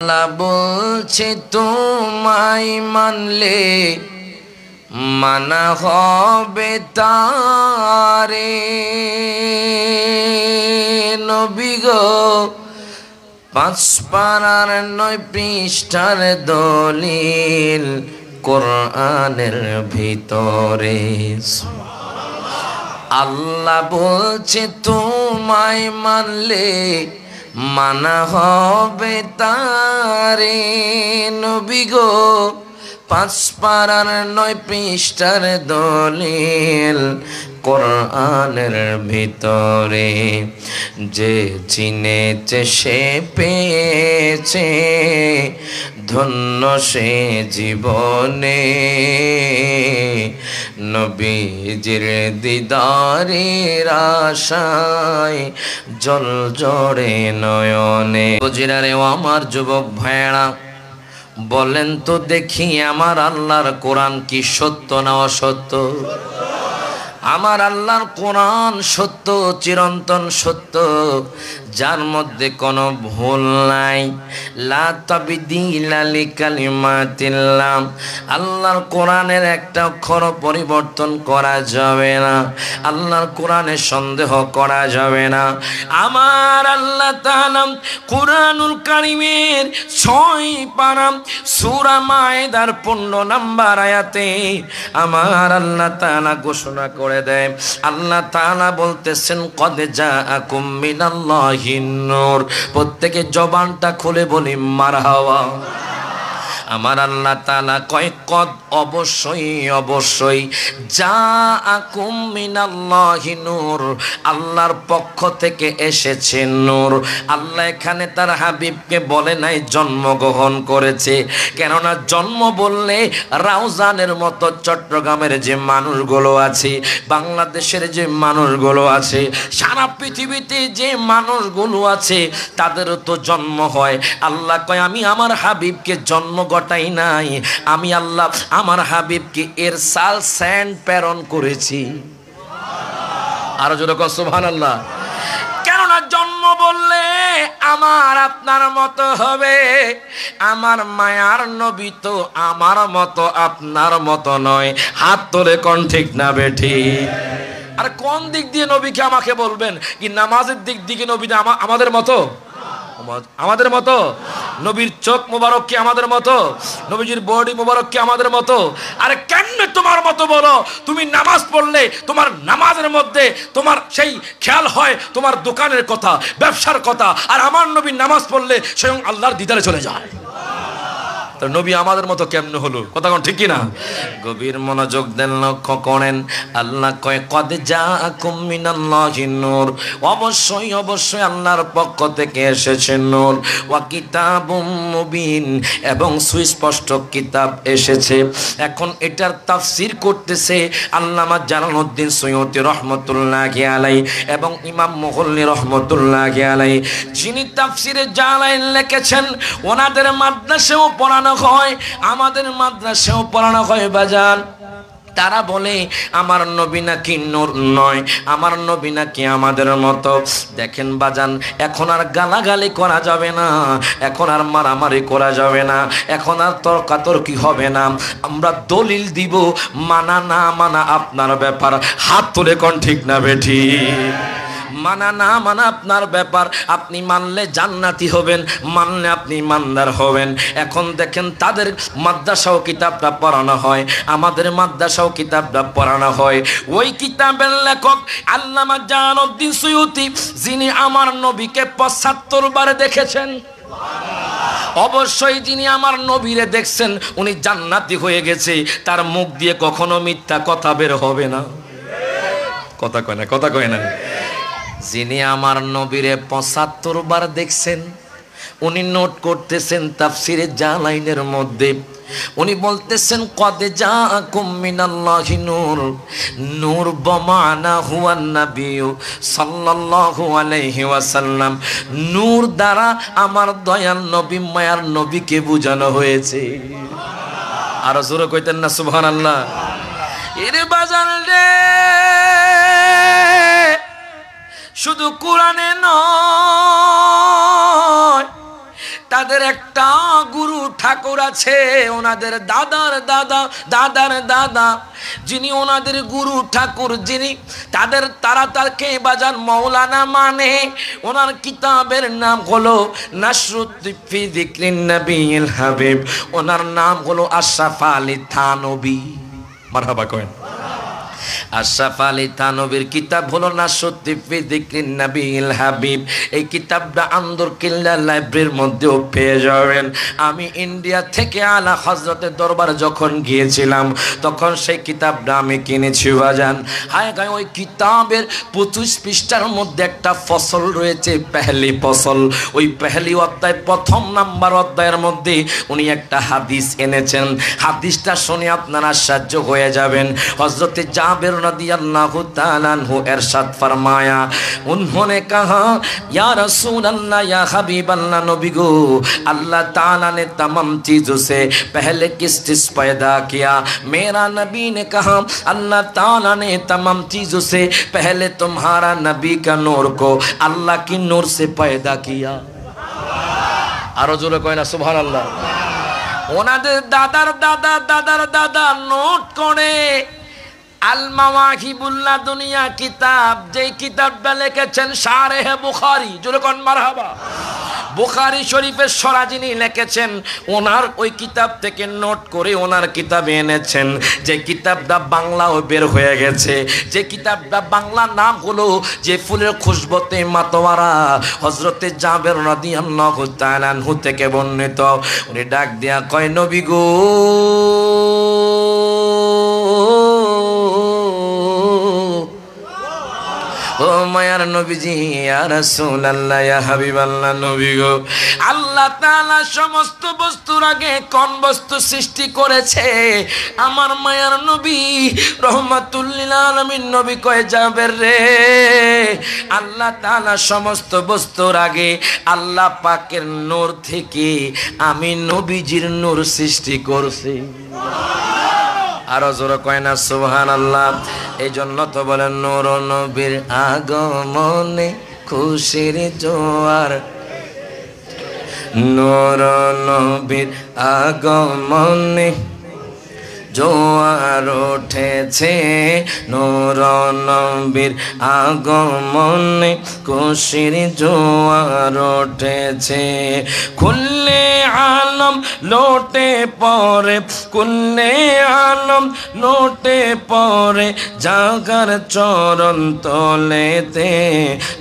আল্লাহ বলছে তোমায় মানলে মানা হবে তারে। নবী গো ৫ পারার ৯ পৃষ্ঠার দলিল কোরআনের ভিতরে। আল্লাহ বলছে তোমায় মানলে মানা হবে তারে। নবী গো ৫ পারার ৯ পৃষ্ঠার দলিল কোরআনের ভিতরে। যে চিনেছে সে পেয়েছে ধন্য সে জীবনে। নবীজির দিদারের আশায় জল জড়ে নয়নে। বুঝিরারে ও আমার যুবক ভাইয়েরা, বলেন তো দেখি আমার আল্লাহর কোরআন কি সত্য না অসত্য? আমার আল্লাহর কোরআন সত্য, চিরন্তন সত্য, যার মধ্যে কোনো ভুল নাই। লা তাবদীলা লিকালিমাতিল্লাহ। আল্লাহর কোরআনের একটা অক্ষর পরিবর্তন করা যাবে না। আল্লাহর কোরআনে সন্দেহ করা যাবে না। আমার আল্লাহ তাআলা কোরআনুল কারীমের ৬ পারা সূরা মায়েদার ১৫ নম্বর আয়াতে আমার আল্লাহ তাআলা ঘোষণা করে দেয়। আল্লাহ তাআলা বলতেছেন কদ জাআকুম মিনাল্লাহি নূর। প্রত্যেকে জবানটা খুলে বলি মারহাবা। আমার আল্লাহ তাআলা কয় কদ অবশ্যই অবশ্যই জাআকুম মিনাল্লাহি নূর, আল্লাহর পক্ষ থেকে এসেছে নূর। আল্লাহ এখানে তার হাবিবকে বলে নাই জন্মগ্রহণ করেছে, কেননা জন্ম বললে রাউজানের মতো চট্টগ্রামের যে মানুষগুলো আছে, বাংলাদেশের যে মানুষগুলো আছে, সারা পৃথিবীতে যে মানুষগুলো আছে তাদেরও তো জন্ম হয়। আল্লাহ কয় আমি আমার হাবিবকে জন্ম ঘটাই নাই, আমি আল্লাহ আমার হাবিবকে ইরসাল সেন্ড প্রেরণ করেছি। আরো জোরে কও সুবহানাল্লাহ। কেননা জন্ম বললে আমার আপনার মতো হবে। আমার মায়ার নবী তো আমার মতো আপনার মতো নয়। হাত তোলে কোন ঠিক না বেঠি? আর কোন দিক দিয়ে নবীকে আমাকে বলবেন? কি নামাজের দিক দিকে নবী আমাদের মতো? আমাদের মতো? নবীর চোখ মোবারক কি আমাদের মতো? নবীজির বডি মোবারক কি আমাদের মতো? আরে কেমনে তোমার মতো বলো? তুমি নামাজ পড়লে তোমার নামাজের মধ্যে তোমার সেই খেয়াল হয় তোমার দোকানের কথা, ব্যবসার কথা, আর আমার নবীর নামাজ পড়লে স্বয়ং আল্লাহর দিদারে চলে যায়। তো নবী আমাদের মতো কেমনে হলো? কথা কোন ঠিক কিনা? গভীর মনোযোগ দেন, লক্ষ্য করেন। আল্লাহ কয় কদ জাআকুম মিনাল্লাহি নূর, অবশ্যই অবশ্যই আল্লাহর পক্ষ থেকে এসেছে নূর। ওয়া কিতাবুম মুবিন, এবং সুস্পষ্ট কিতাব এসেছে। এখন এটার তাফসীর করতেছে আল্লামা জালালউদ্দিন সৈয়দী রহমাতুল্লাহি আলাইহি এবং ইমাম মুগল্লি রহমাতুল্লাহি আলাইহি, যিনি তাফসীরে জালালাইন লিখেছেন। ওনাদের মাদ্রাসায়ও পড়ানো হয়, আমাদের মাদ্রাসায়ও পড়ানো হয় বাজান। তারা বলে আমার নবী নাকি নূর নয়, আমার নবী নাকি আমাদের মতো। দেখেন বাজান, এখন আর গালাগালি করা যাবে না, এখন আর মারামারি করা যাবে না, এখন আর তর্কাতর্কি হবে না। আমরা দলিল দিব, মানা না মানা আপনার ব্যাপার। হাত তুলে কোন ঠিক না বেঠি? মানা না মানা আপনার ব্যাপার। আপনি মানলে জান্নাতি হবেন, মানলে আপনি ইমানদার হবেন। এখন দেখেন তাদের মাদ্রাসাও কিতাবটা পড়ানো হয়, আমাদের মাদ্রাসাও কিতাবটা পড়ানো হয়। ওই কিতাবের লেখক আল্লামা জালালউদ্দিন সৈয়দী, যিনি আমার নবীকে ৭৫ বার দেখেছেন। অবশ্যই যিনি আমার নবীরে দেখছেন উনি জান্নাতি হয়ে গেছে, তার মুখ দিয়ে কখনো মিথ্যা কথা বের হবে না। কথা কয় না, কথা কয় না। যিনি আমার নবীরে ৭৫ বার দেখছেন, উনি নোট করতেছেন তাফসীরে জালালাইনের মধ্যে। উনি বলতেছেন কদ জাআকুম মিনাল্লাহি নূর, নূর বমানা হুয়ান নবিয়্যু সাল্লাল্লাহু আলাইহি ওয়াসাল্লাম। নূর দ্বারা আমার দয়াল নবী মায়ার নবীকে বোঝানো হয়েছে। আর জোরে কইতেন না সুবহানাল্লাহ? এর বাজান রে, শুধু কোরআনে নয়, তাদের একটা গুরু ঠাকুর আছে, ওনাদের দাদার দাদা দাদার দাদা যিনি ওনাদের গুরু ঠাকুর, যিনি তারা তাকে বাজান মৌলানা মানে। ওনার কিতাবের নাম হলো নাসরুদ্দিন ফি যিকরিন নবিয়িল হাবিব, ওনার নাম হলো আশরাফ আলী থানভী। মারহাবা করেন। আশরাফ আলী থানভীর কিতাব হলো নাসরুদ্দিন ফি যিকরিন নবিয়িল হাবিব। এই কিতাবটা আন্দর কিল্লা লাইব্রেরির মধ্যেও পেয়ে যাবেন। আমি ইন্ডিয়া থেকে আলা হযরতের দরবার যখন গিয়েছিলাম তখন সেই কিতাবটা আমি কিনেছি বাজান। হায় গায় ওই কিতাবের 25 পৃষ্ঠার মধ্যে একটা ফসল রয়েছে, পেহলি ফসল। ওই পেহলি অধ্যায় প্রথম নাম্বার অধ্যায়ের মধ্যে উনি একটা হাদিস এনেছেন। হাদিসটা শুনে আপনারা আশ্চর্য হয়ে যাবেন। হযরতে जाबिर रदियल्लाहु ताला अन्हु इरशाद फरमाया, उन्होंने कहा या रसूल अल्लाह या हबीब अल्लाह, नबी गो अल्लाह ताला ने तमाम चीज़ों से पहले किस चीज़ पैदा किया? मेरा नबी ने कहा अल्लाह ताला ने तमाम चीज़ों से पहले तुम्हारा नबी का नूर को अल्लाह की नूर से पैदा किया। आरो जोरे कोई ना सुभान अल्लाह। ওনাদের দাদার দাদা দাদার দাদা নোট করে আল মাওয়াহিবুল্লাহ দুনিয়া কিতাব, যেই কিতাবটা লিখেছেন শারহে বুখারী, জোরে কোন মারহাবা। বুখারী শরীফের সরা যিনি লিখেছেন ওনার ওই কিতাব থেকে নোট করে ওনার কিতাবে এনেছেন। যে কিতাবটা বাংলাও বের হয়ে গেছে, যে কিতাবটা বাংলা নাম হলো যে ফুলের খুশবুতে মাতোয়ারা, হযরতে জাবের রাদিয়াল্লাহু তাআলা আনহু থেকে বর্ণিত। উনি ডাক দিয়া কয়, নবী গো ও মায়ার নবীজি, ইয়া রাসূলুল্লাহ, ইয়া হাবিবাল্লাহ, নবী গো আল্লাহ তাআলা সমস্ত বস্তুর আগে কোন বস্তু সৃষ্টি করেছে? আমার মায়ার নবী রহমাতুল লিল আলামিন নবী কয়ে যাবের রে, আল্লাহ তাআলা সমস্ত বস্তুর আগে আল্লাহ পাকের নূর থেকে আমি নবীজির নূর সৃষ্টি করছি। আরো জোরে কয় না সুবহানাল্লাহ। এই জন্য তো বলেন নূর নবীর আগমনে খুশির জোয়ার, নূর নবীর আগমনে জোয়ার উঠেছে, নূর নবীর আগমনে খুশির জোয়ার উঠেছে। খুললে আলম লোটে পরে, কুল্লে আলম লোটে পরে জাগার চরণ তলেতে,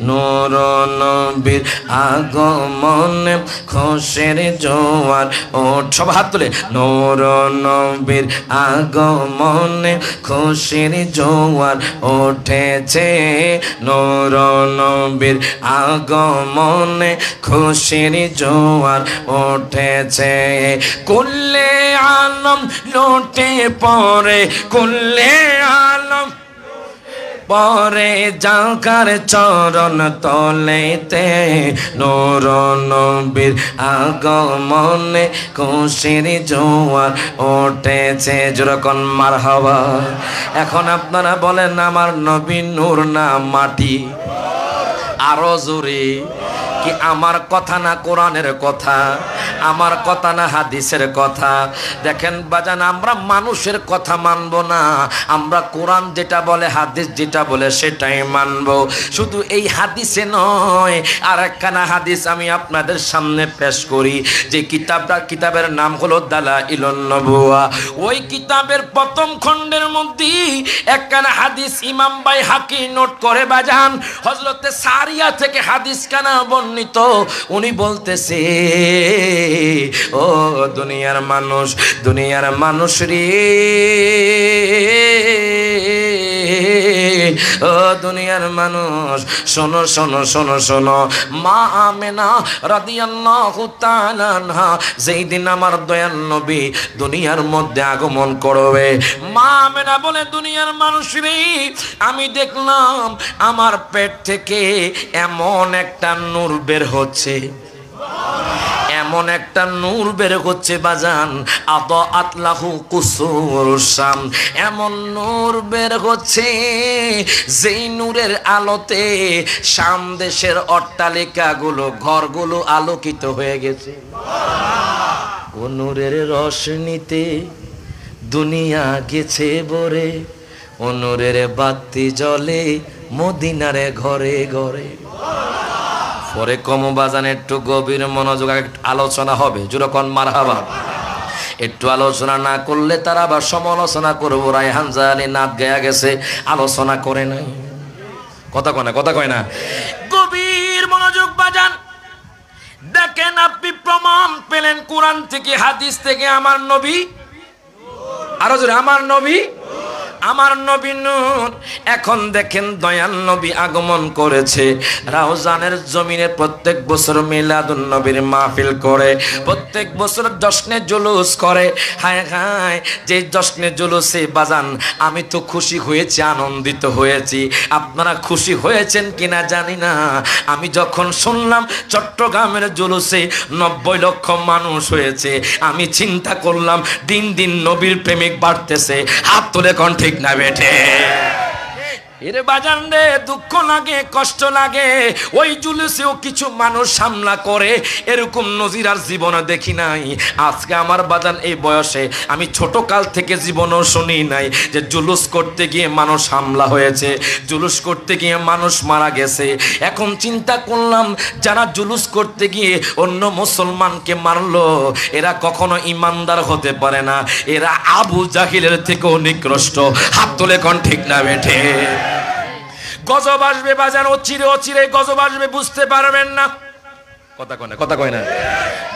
নূর নবীর আগমনে খুশির জোয়ার ওঠ। সব হাত তুলে, নূর নবীর আগমনে খুশির জোয়ার উঠেছে, নূর নবীর আগমনে খুশির জোয়ার উঠেছে। কুল্লে আলম লোটে পরে, কুল্লে আলম পরে জাগার চরণ তলেতে, নূর নবীর আগমনে খুশির জোয়ার উঠেছে। যেরকম মারহাবা। এখন আপনারা বলেন আমার নবী নূর না মাটি? আরো জোরে কি আমার কথা না কোরআনের কথা? আমার কথা না হাদিসের কথা? দেখেন বাজান, আমরা মানুষের কথা মানব না, আমরা কোরআন যেটা বলে হাদিস যেটা বলে সেটাই মানব। শুধু এই হাদিসে নয়, আর একখানা হাদিস আমি আপনাদের সামনে পেশ করি। যে কিতাবের নাম হলো দালাইলুন নবুওয়া। ওই কিতাবের প্রথম খণ্ডের মধ্যে একখানা হাদিস ইমাম বাইহাকি নোট করে বাজান, হযরতে সারিয়া থেকে হাদিস কানা বর্ণিত। উনি বলতেছে, ও দুনিয়ার মানুষ, দুনিয়ার মানুষ রে, ও দুনিয়ার মানুষ শোনো শোনো শোনো শোনো। মা আমেনা রাদিয়াল্লাহু তাআলা আনহা যেই দিন আমার দয়াল নবী দুনিয়ার মধ্যে আগমন করবে, মা আমেনা বলে, দুনিয়ার মানুষ রে, আমি দেখলাম আমার পেট থেকে এমন একটা নূর বের হচ্ছে, এমন একটা নূর বের হচ্ছে বাজান, আদাআত লাহু কুসুরুস শাম, এমন নূর বের হচ্ছে যেই নূরের আলোতে শাম দেশের অট্টালিকাগুলো, ঘরগুলো আলোকিত হয়ে গেছে। ও নূরের রোশনীতে দুনিয়া গেছে ভরে, ও নূরের বাতি জ্বলে মদিনারে ঘরে ঘরে। পরে কম বাজান একটু গভীর মনোযোগ আলোচনা হবে, যেরকম মারহাবা। একটু আলোচনা না করলে তারা আবার সমালোচনা করবো। রায়হান জাহালি নাত গায়া গেছে, আলোচনা করে নাই। কথা কয় না, কথা কয় না। গভীর মনোযোগ বাজান। দেখেন আপনি প্রমাণ পেলেন কোরআন থেকে, হাদিস থেকে। আমার নবী, আরো জোরে, আমার নবী, আমার নবী নূর। এখন দেখেন দয়াল নবী আগমন করেছে রাউজানের জমিনে। প্রত্যেক বছর মিলাদুন নবীর মাহফিল করে, প্রত্যেক বছর জশ্নে জুলুস করে। হায় হায়, যে জশ্নে জুলুসে বাজান আমি তো খুশি হয়েছি, আনন্দিত হয়েছি। আপনারা খুশি হয়েছেন কিনা জানি না। আমি যখন শুনলাম চট্টগ্রামের জুলুসে 90 লক্ষ মানুষ হয়েছে, আমি চিন্তা করলাম দিন দিন নবীর প্রেমিক বাড়তেছে। হাত তুলে কোন ঠিক না বেঠে? এরে বাজান রে, দুঃখ লাগে, কষ্ট লাগে। ওই জুলুসেও কিছু মানুষ সামলা করে, এরকম নজির আর জীবনে দেখি নাই। আজকে আমার বাজান এই বয়সে, আমি ছোট কাল থেকে জীবনও শুনি নাই যে জুলুস করতে গিয়ে মানুষ হামলা হয়েছে, জুলুস করতে গিয়ে মানুষ মারা গেছে। এখন চিন্তা করলাম যারা জুলুস করতে গিয়ে অন্য মুসলমানকে মারলো, এরা কখনো ইমানদার হতে পারে না। এরা আবু জাহিলের থেকেও নিকৃষ্ট। হাত তুলে কোন ঠিক না বেঠে? গজব আসবে বাজার, অচিরে অচিরে গজব আসবে, বুঝতে পারবেন না। কথা কয় না, কথা কয় না।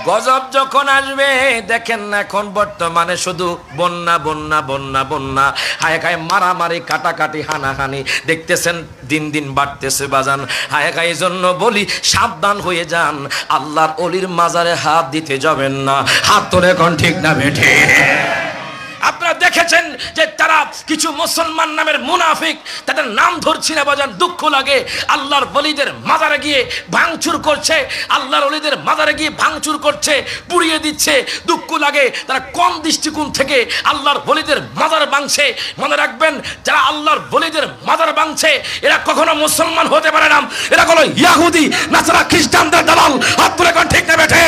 গজব যখন আসবে, দেখেন না এখন বর্তমানে শুধু বন্যা বন্যা বন্যা বন্যা, হায় হায় মারামারি, কাটাকাটি, হানাহানি দেখতেছেন দিন দিন বাড়তেছে বাজান। হায় হায়, জন্য বলি সাবধান হয়ে যান, আল্লাহর ওলির মাজারে হাত দিতে যাবেন না। হাত তোলে এখন ঠিক না বেঠে? আপনারা দেখেছেন যে তারা কিছু মুসলমান নামের মুনাফিক, তাদের নাম ধরছি না বাজান, দুঃখ লাগে, আল্লাহর ওলিদের মাজারে গিয়ে ভাঙচুর করছে, আল্লাহর ওলিদের মাজারে গিয়ে ভাঙচুর করছে, পুড়িয়ে দিচ্ছে। দুঃখ লাগে তারা কোন দৃষ্টিকোণ থেকে আল্লাহর ওলিদের মাজার ভাঙছে। মনে রাখবেন, যারা আল্লাহর ওলিদের মাজার ভাঙছে এরা কখনো মুসলমান হতে পারে না। এরা হলো ইয়াহুদি, নাসারা, খ্রিস্টানদের দালাল। হাত তুলে কোন ঠিক না বেঠে?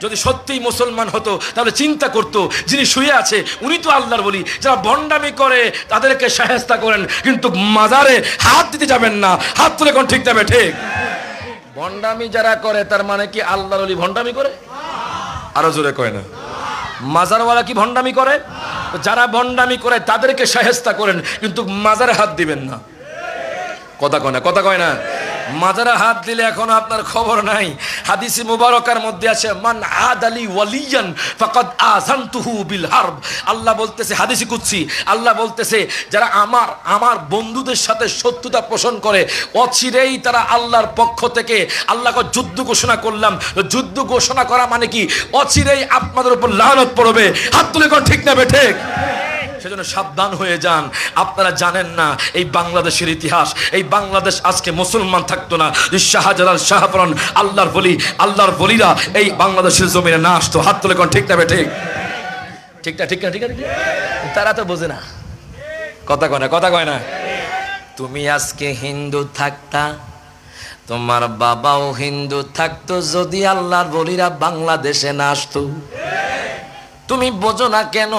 যদি সত্যিই মুসলমান হতো তাহলে চিন্তা করতো, যিনি শুয়ে আছে উনি তো আল্লাহর বলি। যারা ভণ্ডামি করে তাদেরকে শায়েস্তা করেন, কিন্তু মাজারে হাত দিতে যাবেন না। হাত তুলে কোন ঠিক যাবে? ঠিক। ভণ্ডামি যারা করে তার মানে কি আল্লাহর বলি ভণ্ডামি করে? আরো জোরে কয় না? মাজারওয়ালা কি ভণ্ডামি করে? যারা ভণ্ডামি করে তাদেরকে শায়েস্তা করেন, কিন্তু মাজারে হাত দিবেন না। কথা কয় না, কথা কয় না? মাজারে হাত দিলে এখনো আপনার খবর নাই। হাদিসে মুবারকার মধ্যে আছে, মান আদালি ওয়ালিয়ান ফাকাদ আযানতুহু বিল হারব। আল্লাহ বলতেছে, হাদিসে কুদসি, আল্লাহ বলতেছে যারা আমার বন্ধুদের সাথে শত্রুতা পোষণ করে, অচিরেই তারা আল্লাহর পক্ষ থেকে আল্লাহকে যুদ্ধ ঘোষণা করলাম। যুদ্ধ ঘোষণা করা মানে কি? অচিরেই আপনাদের উপর লানত পড়বে। হাত তুলে কোন ঠিক না বেঠে? সেজন্য সাবধান হয়ে যান। আপনারা জানেন না এই বাংলাদেশের ইতিহাস, এই বাংলাদেশ আজকে মুসলমান থাকতো না শাহজালাল, শাহপরান, আল্লাহর বলি, আল্লাহর বলিরা এই বাংলাদেশের জমিনে না আসতো। হাত তুলে কোন ঠিক না বেঠে? ঠিক না, ঠিক না, ঠিক না? তারা তো বোঝে না। কথা কয় না, কথা কয় না? তুমি আজকে হিন্দু থাকতা, তোমার বাবাও হিন্দু থাকতো, যদি আল্লাহর বলিরা বাংলাদেশে না আসতো। তুমি বোঝো না কেন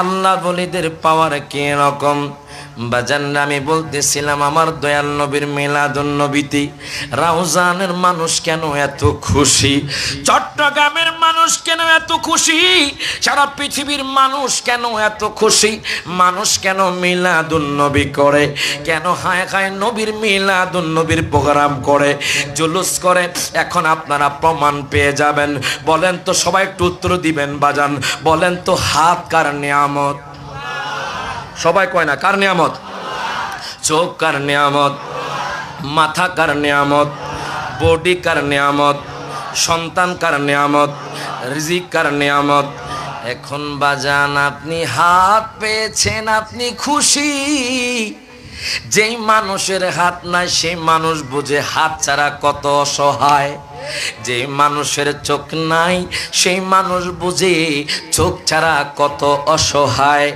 আল্লাহ বলিদের পাওয়ার কি রকম? বাজান, আমি বলতেছিলাম আমার দয়াল নবীর মিলাদুন নবীতে রাউজানের মানুষ কেন এত খুশি, চট্টগ্রামের মানুষ কেন এত খুশি, সারা পৃথিবীর মানুষ কেন এত খুশি, মানুষ কেন মিলাদুন নবী করে, কেন হায় হায় নবীর মিলাদুন নবীর প্রোগ্রাম করে, জুলুস করে। এখন আপনারা প্রমাণ পেয়ে যাবেন। বলেন তো, সবাই একটু উত্তর দিবেন বাজান। বলেন তো, হাত কার নিয়ামত? সবাই কয় না, কার নিয়ামত? চোখ কার নিয়ামত? মাথা কার নিয়ামত? বডি কার নিয়ামত? সন্তান কার নিয়ামত? রিজিক কার নিয়ামত? এখন বাজান আপনি হাত পেয়েছেন, আপনি খুশি। যেই মানুষের হাত নাই সেই মানুষ বুঝে হাত ছাড়া কত অসহায়। যে মানুষের চোখ নাই সেই মানুষ বুঝে চোখ ছাড়া কত অসহায়।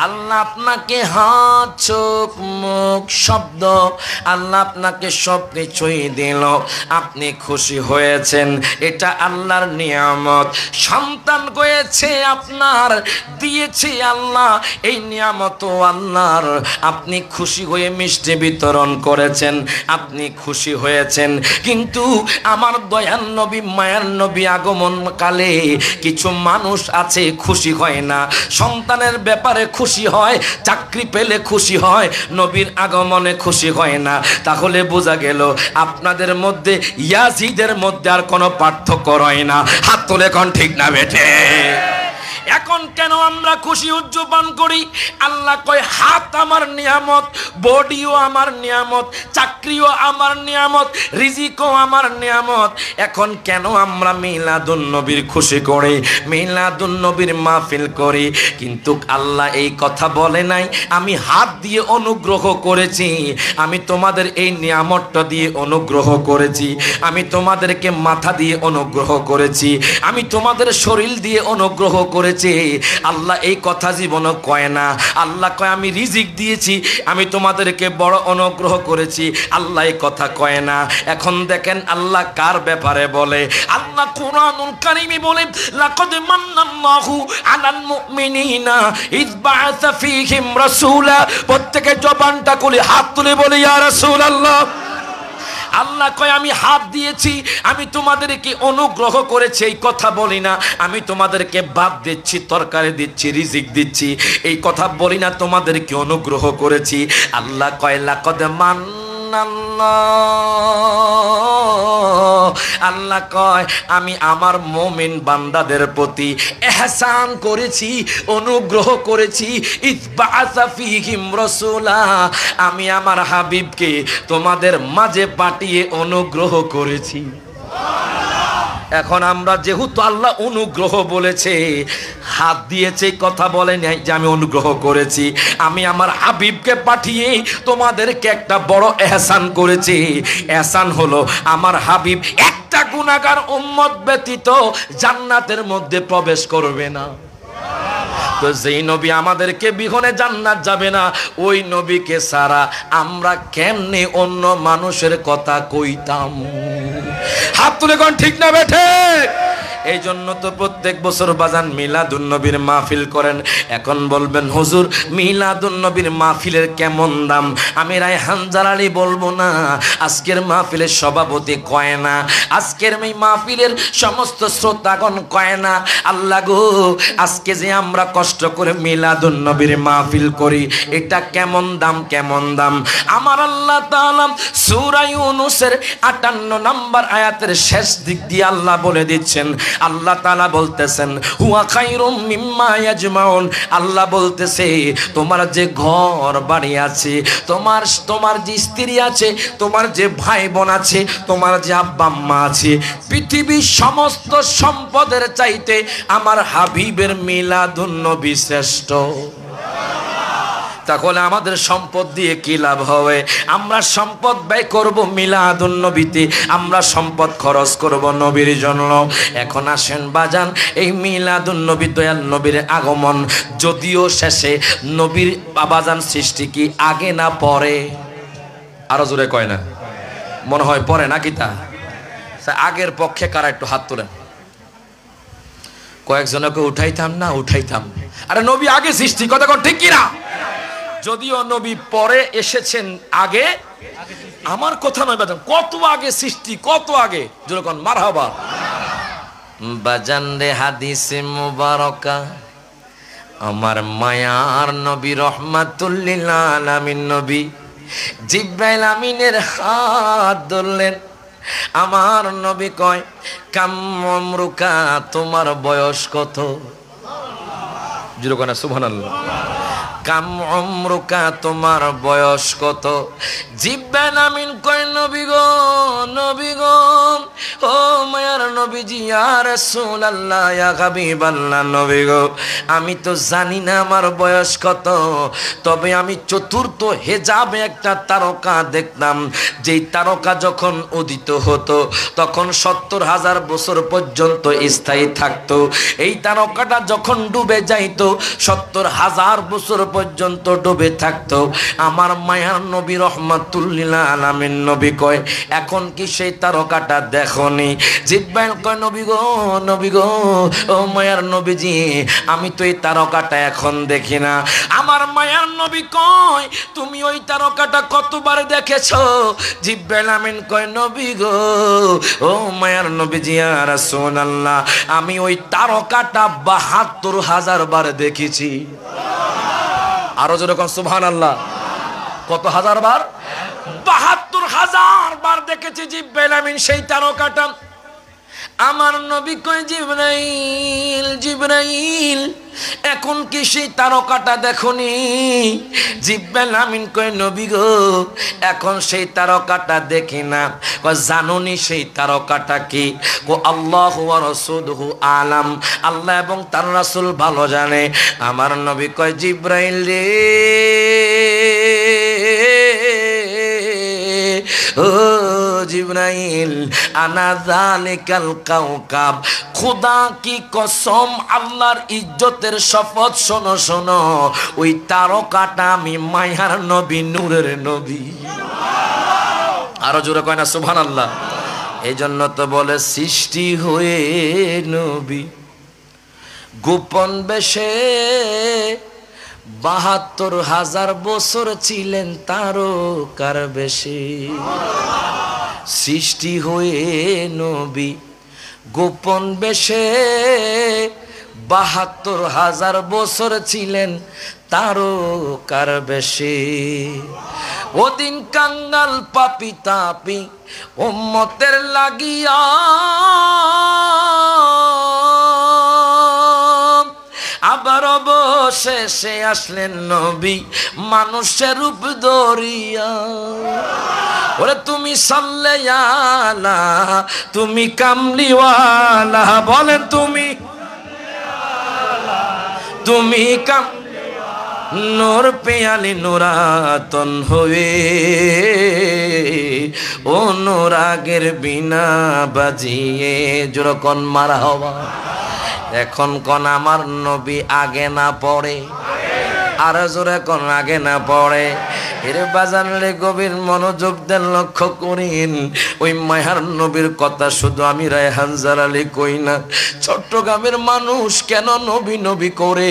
আল্লাহ আপনাকে হাত, চোখ, মুখ, শব্দ, আল্লাহ আপনাকে সব কিছুই দিল, আপনি খুশি হয়েছেন, এটা আল্লাহর নিয়ামত। সন্তান হয়েছে আপনার, দিয়েছে আল্লাহ, এই নিয়ামত আল্লাহর। আপনি খুশি হয়ে মিষ্টি বিতরণ করেছেন, আপনি খুশি হয়েছেন। কিন্তু আমার দয়ার নবী, মায়ার নবী আগমন কালে কিছু মানুষ আছে খুশি হয় না। সন্তানের ব্যাপারে খুশি হয়, চাকরি পেলে খুশি হয়, নবীর আগমনে খুশি হয় না। তাহলে বোঝা গেল আপনাদের মধ্যে ইয়াজিদের মধ্যে আর কোনো পার্থক্য রয় না। হাত তুলে কোন ঠিক না বেঠে? এখন কেন আমরা খুশি উদযাপন করি? আল্লাহ কয় হাত আমার নিয়ামত, বডিও আমার নিয়ামত, চাকরিও আমার নিয়ামত, রিজিকও আমার নিয়ামত। এখন কেন আমরা মিলাদুন নবীর খুশি করি, মিলাদুন নবীর মাহফিল করি? কিন্তু আল্লাহ এই কথা বলে নাই আমি হাত দিয়ে অনুগ্রহ করেছি, আমি তোমাদের এই নিয়ামতটা দিয়ে অনুগ্রহ করেছি, আমি তোমাদেরকে মাথা দিয়ে অনুগ্রহ করেছি, আমি তোমাদের শরীর দিয়ে অনুগ্রহ করেছি। আল্লাহ এই কথা জীবনও কয় না। আল্লাহ কয় আমি রিজিক দিয়েছি, আমি তোমাদেরকে বড় অনুগ্রহ করেছি, আল্লাহ এই কথা কয় না। এখন দেখেন আল্লাহ কার ব্যাপারে বলে। আল্লাহ কুরআনুল কারীমে বলে লাকাদ মান্নাল্লাহু আলাল মুমিনিনা ইয বাআসা ফীহিম রাসূলা। প্রত্যেকে জবানটা খুলে হাত তুলে বলে ইয়া রাসূলুল্লাহ। আল্লাহ কয় আমি হাত দিয়েছি, আমি তোমাদেরকে অনুগ্রহ করেছি, এই কথা বলি না। আমি তোমাদেরকে ভাত দিচ্ছি, তরকারি দিচ্ছি, রিজিক দিচ্ছি, এই কথা বলি না, তোমাদেরকে অনুগ্রহ করেছি। আল্লাহ কয় লাকাদ আল্লাহ কয় আমি আমার মুমিন বান্দাদের প্রতি ইহসান করেছি, অনুগ্রহ করেছি। ইতবাআসা ফীহিম রাসূলা, আমি আমার হাবিবকে তোমাদের মাঝে পাঠিয়ে অনুগ্রহ করেছি। এখন আমরা যেহেতু আল্লাহ অনুগ্রহ বলেছে, হাত দিয়েছে, কথা বলে নাই যে আমি অনুগ্রহ করেছি, আমি আমার হাবিবকে পাঠিয়ে তোমাদেরকে একটা বড় এহসান করেছি। এহসান হলো আমার হাবিব একটা গুনাহগার উম্মত ব্যতীত জান্নাতের মধ্যে প্রবেশ করবে না। তো যেই নবী আমাদেরকে বিহনে জান্নাত যাবে না, ওই নবীকে ছাড়া আমরা কেমনে অন্য মানুষের কথা কইতাম? হাত তুলে কোন ঠিক না বেঠে? এই জন্য তো প্রত্যেক বছর বাজান মিলাদুন নবীর মাহফিল করেন। এখন বলবেন হুজুর মিলাদুন নবীর মাহফিলের কেমন দাম? আমি রায়হান জালালী বলবো না, আজকের মাহফিলের সভাপতি কয় না, আজকের এই মাহফিলের সমস্ত শ্রোতাগণ কয় না, আল্লাহ গো আজকে যে আমরা কষ্ট করে মিলাদুন নবীর মাহফিল করি, এটা কেমন দাম, কেমন দাম? আমার আল্লাহ তাআলা সূরা ইউনূসের 58 নম্বর আয়াতের শেষ দিক দিয়ে আল্লাহ বলে দিচ্ছেন, আল্লাহ তাআলা বলতেছেন হুয়া খায়রুম মিম্মা ইয়াজমাউন। আল্লাহ বলতেছে তোমার যে ঘর বাড়ি আছে, তোমার যে স্ত্রী আছে, তোমার যে ভাই বোন আছে, তোমার যে আব্বা আম্মা আছে, পৃথিবীর সমস্ত সম্পদের চাইতে আমার হাবিবের মিলাদুন নবী শ্রেষ্ঠ। তাহলে আমাদের সম্পদ দিয়ে কি লাভ হবে? আমরা সম্পদ ব্যয় করব মিলাদুন নবীতে, আমরা সম্পদ খরচ করব নবীর জন্য। এখন আসেন বাজান, এই মিলাদুন নবী দয়াল নবীর আগমন যদিও শেষে, নবীর বাবাজান সৃষ্টি কি আগে না পরে? আরো জোরে কয় না? মনে হয় পরে নাকি? তা আগের পক্ষে কারা একটু হাত তোলেন। কয়েকজনকে উঠাইতাম না, উঠাইতাম। আরে নবী আগে সৃষ্টি, কথা কোন ঠিক কিনা? যদিও নবী পরে এসেছেন, আগে আমার কথা নয় বাজান, কত আগে সৃষ্টি, কত আগে। যেরকম মারহাবা বাজান রে হাদিসে মুবারকা আমার মায়ার নবী রহমাতুল লিল আলামিন নবী জিবরাইল আমিনের হাত ধরলেন। আমার নবী কয় কাম উমরুকা, তোমার বয়স কত? যেরকম সুবহানাল্লাহ। কাম উমরুকা, তোমার বয়স কত? জিবরাইল আমিন কয় নবী গো, নবী গো, ও মায়ার নবীজি ইয়া রাসূলুল্লাহ ইয়া হাবিবাল্লাহ, নবী গো, আমি তো জানি না আমার বয়স কত, তবে আমি চতুর্থ হেজাবে একটা তারকা দেখতাম, যেই তারকা যখন উদিত হতো তখন 70,000 বছর পর্যন্ত স্থায়ী থাকতো। এই তারকাটা যখন ডুবে যাইতো 70,000 বছর পর্যন্ত ডুবে থাকতো। আমার মায়ার নবী রহমাতুল লিল আলামিন নবী কয়, এখন কি সেই তারকাটা দেখনি? জিব্রাইল কয়, নবী গো, নবী গো, ও মায়ার নবীজি, আমি তো এই তারকাটা এখন দেখি না। আমার মায়ার নবী কয়, তুমি ওই তারকাটা কতবার দেখেছো? জিব্রাইল আমিন কয়, নবী গো, ও মায়ার নবীজি ইয়া রাসূলুল্লাহ, আমি ওই তারকাটা ৭২,০০০ বার দেখেছি। আরো যেরকম সুবহানাল্লাহ। কত হাজার বার? ৭২,০০০ বার দেখেছি জিব্রাইল আমিন সেই তারকাটা। আমার নবী কয়, জিবরাইল, জিবরাইল, এখন কি সেই তারকাটা দেখনি? জিব্রাইল আমিন কয়, নবী গো, এখন সেই তারকাটা দেখি না। কয়, জানোনি সেই তারকাটা কি? কো আল্লাহু ওয়া রাসূলুহু আলাম, আল্লাহ এবং তার রাসূল ভালো জানে। আমার নবী কয়, জিব্রাইল রে, ও জিবরাইল, আনা যালিকাল কাওকাব, খোদা কি কসম, আল্লাহর ইজ্জতের শপথ, শোনো শোনো, ওই তারকাটা আমি মায়ার নবী, নূরের নবী। আরো জোরে কয় না সুবহানাল্লাহ। এই জন্য তো বলে, সৃষ্টি হয়ে নবী গোপন বেশে ৭২,০০০ বছর ছিলেন তারকার বেশে। সৃষ্টি হয়ে নবী গোপন বেশে ৭২,০০০ বছর ছিলেন তারকার বেশে। ওদিন কাঙ্গাল পাপি তাপি উম্মতের লাগিয়া আবার অবশেষে আসলেন নবী মানুষের রূপ ধরিয়া। ওরে তুমি সাল্লে আলা, তুমি কামলিওয়ালা, বলেন তুমি, তুমি কাম নূর পেয়ালি নুরাতন হয়ে, ও নুরাগের বিনা বাজিয়ে, যেরকম মারা হওয়া। এখন কোন আমার নবী আগে না পড়ে, আর জোরে কোন আগে না পড়ে। এর বাজারে গভীর মনোযোগ দেন, লক্ষ্য করেন। ওই মায়ার নবীর কথা শুধু আমি রায়হান জালালি কই না, চট্টগ্রামের মানুষ কেন নবী নবী করে?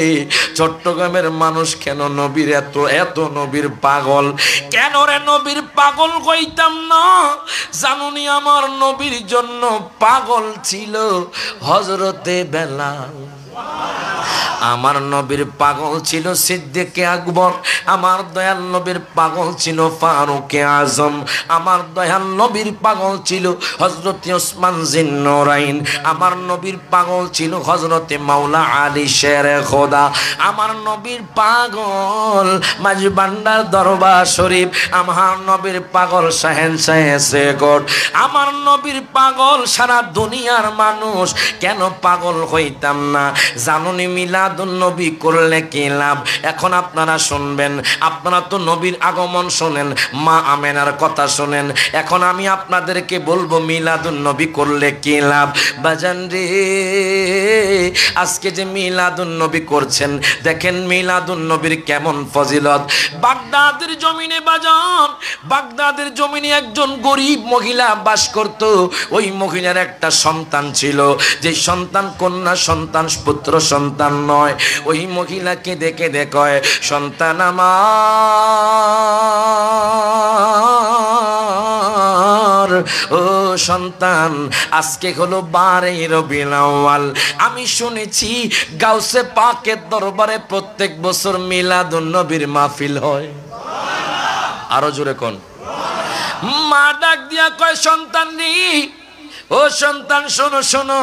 চট্টগ্রামের মানুষ কেন নবীর এত এত নবীর পাগল? কেন রে নবীর পাগল কইতাম না? জানুনি আমার নবীর জন্য পাগল ছিল হযরতে বেলাল, আমার নবীর পাগল ছিল সিদ্দিকে আকবর, আমার দয়াল নবীর পাগল ছিল ফারুকে আজম, আমার দয়াল নবীর পাগল ছিল হযরতে ওসমান জিন্নুরাইন, আমার নবীর পাগল ছিল হযরতে মাওলা আলী শেরে খোদা, আমার নবীর পাগল মাঝি বান্ডার দরবার শরীফ, আমার নবীর পাগল শাহেনশাহে সেগট, আমার নবীর পাগল সারা দুনিয়ার মানুষ। কেন পাগল হইতাম না? জানুনি মিলাদুন নবী করলে কি লাভ? এখন আপনারা শুনবেন, আপনারা তো নবীর আগমন শোনেন, মা আমেনার কথা শোনেন। এখন আমি আপনাদেরকে বলবো মিলাদুন নবী করলে কি লাভ। বাজান রে, আজকে যে মিলাদুন নবী করছেন, দেখেন মিলাদুন নবীর কেমন ফজিলত। বাগদাদের জমিনে বাজান, বাগদাদের জমিনে একজন গরিব মহিলা বাস করত। ওই মহিলার একটা সন্তান ছিল, যে সন্তান কন্যা সন্তান, পুত্র সন্তান নয়। ওই মহিলাকে দেখে দেখয়, সন্তান আমার, ও সন্তান, আজকে হলো 12 রবিউল আউয়াল। আমি শুনেছি গাউসে পাকের দরবারে প্রত্যেক বছর মিলাদুন নবীর মাহফিল হয়। আরো জোরে কোন? মা ডাক দিয়া কয়, সন্তান রে, ও সন্তান শোনো শোনো,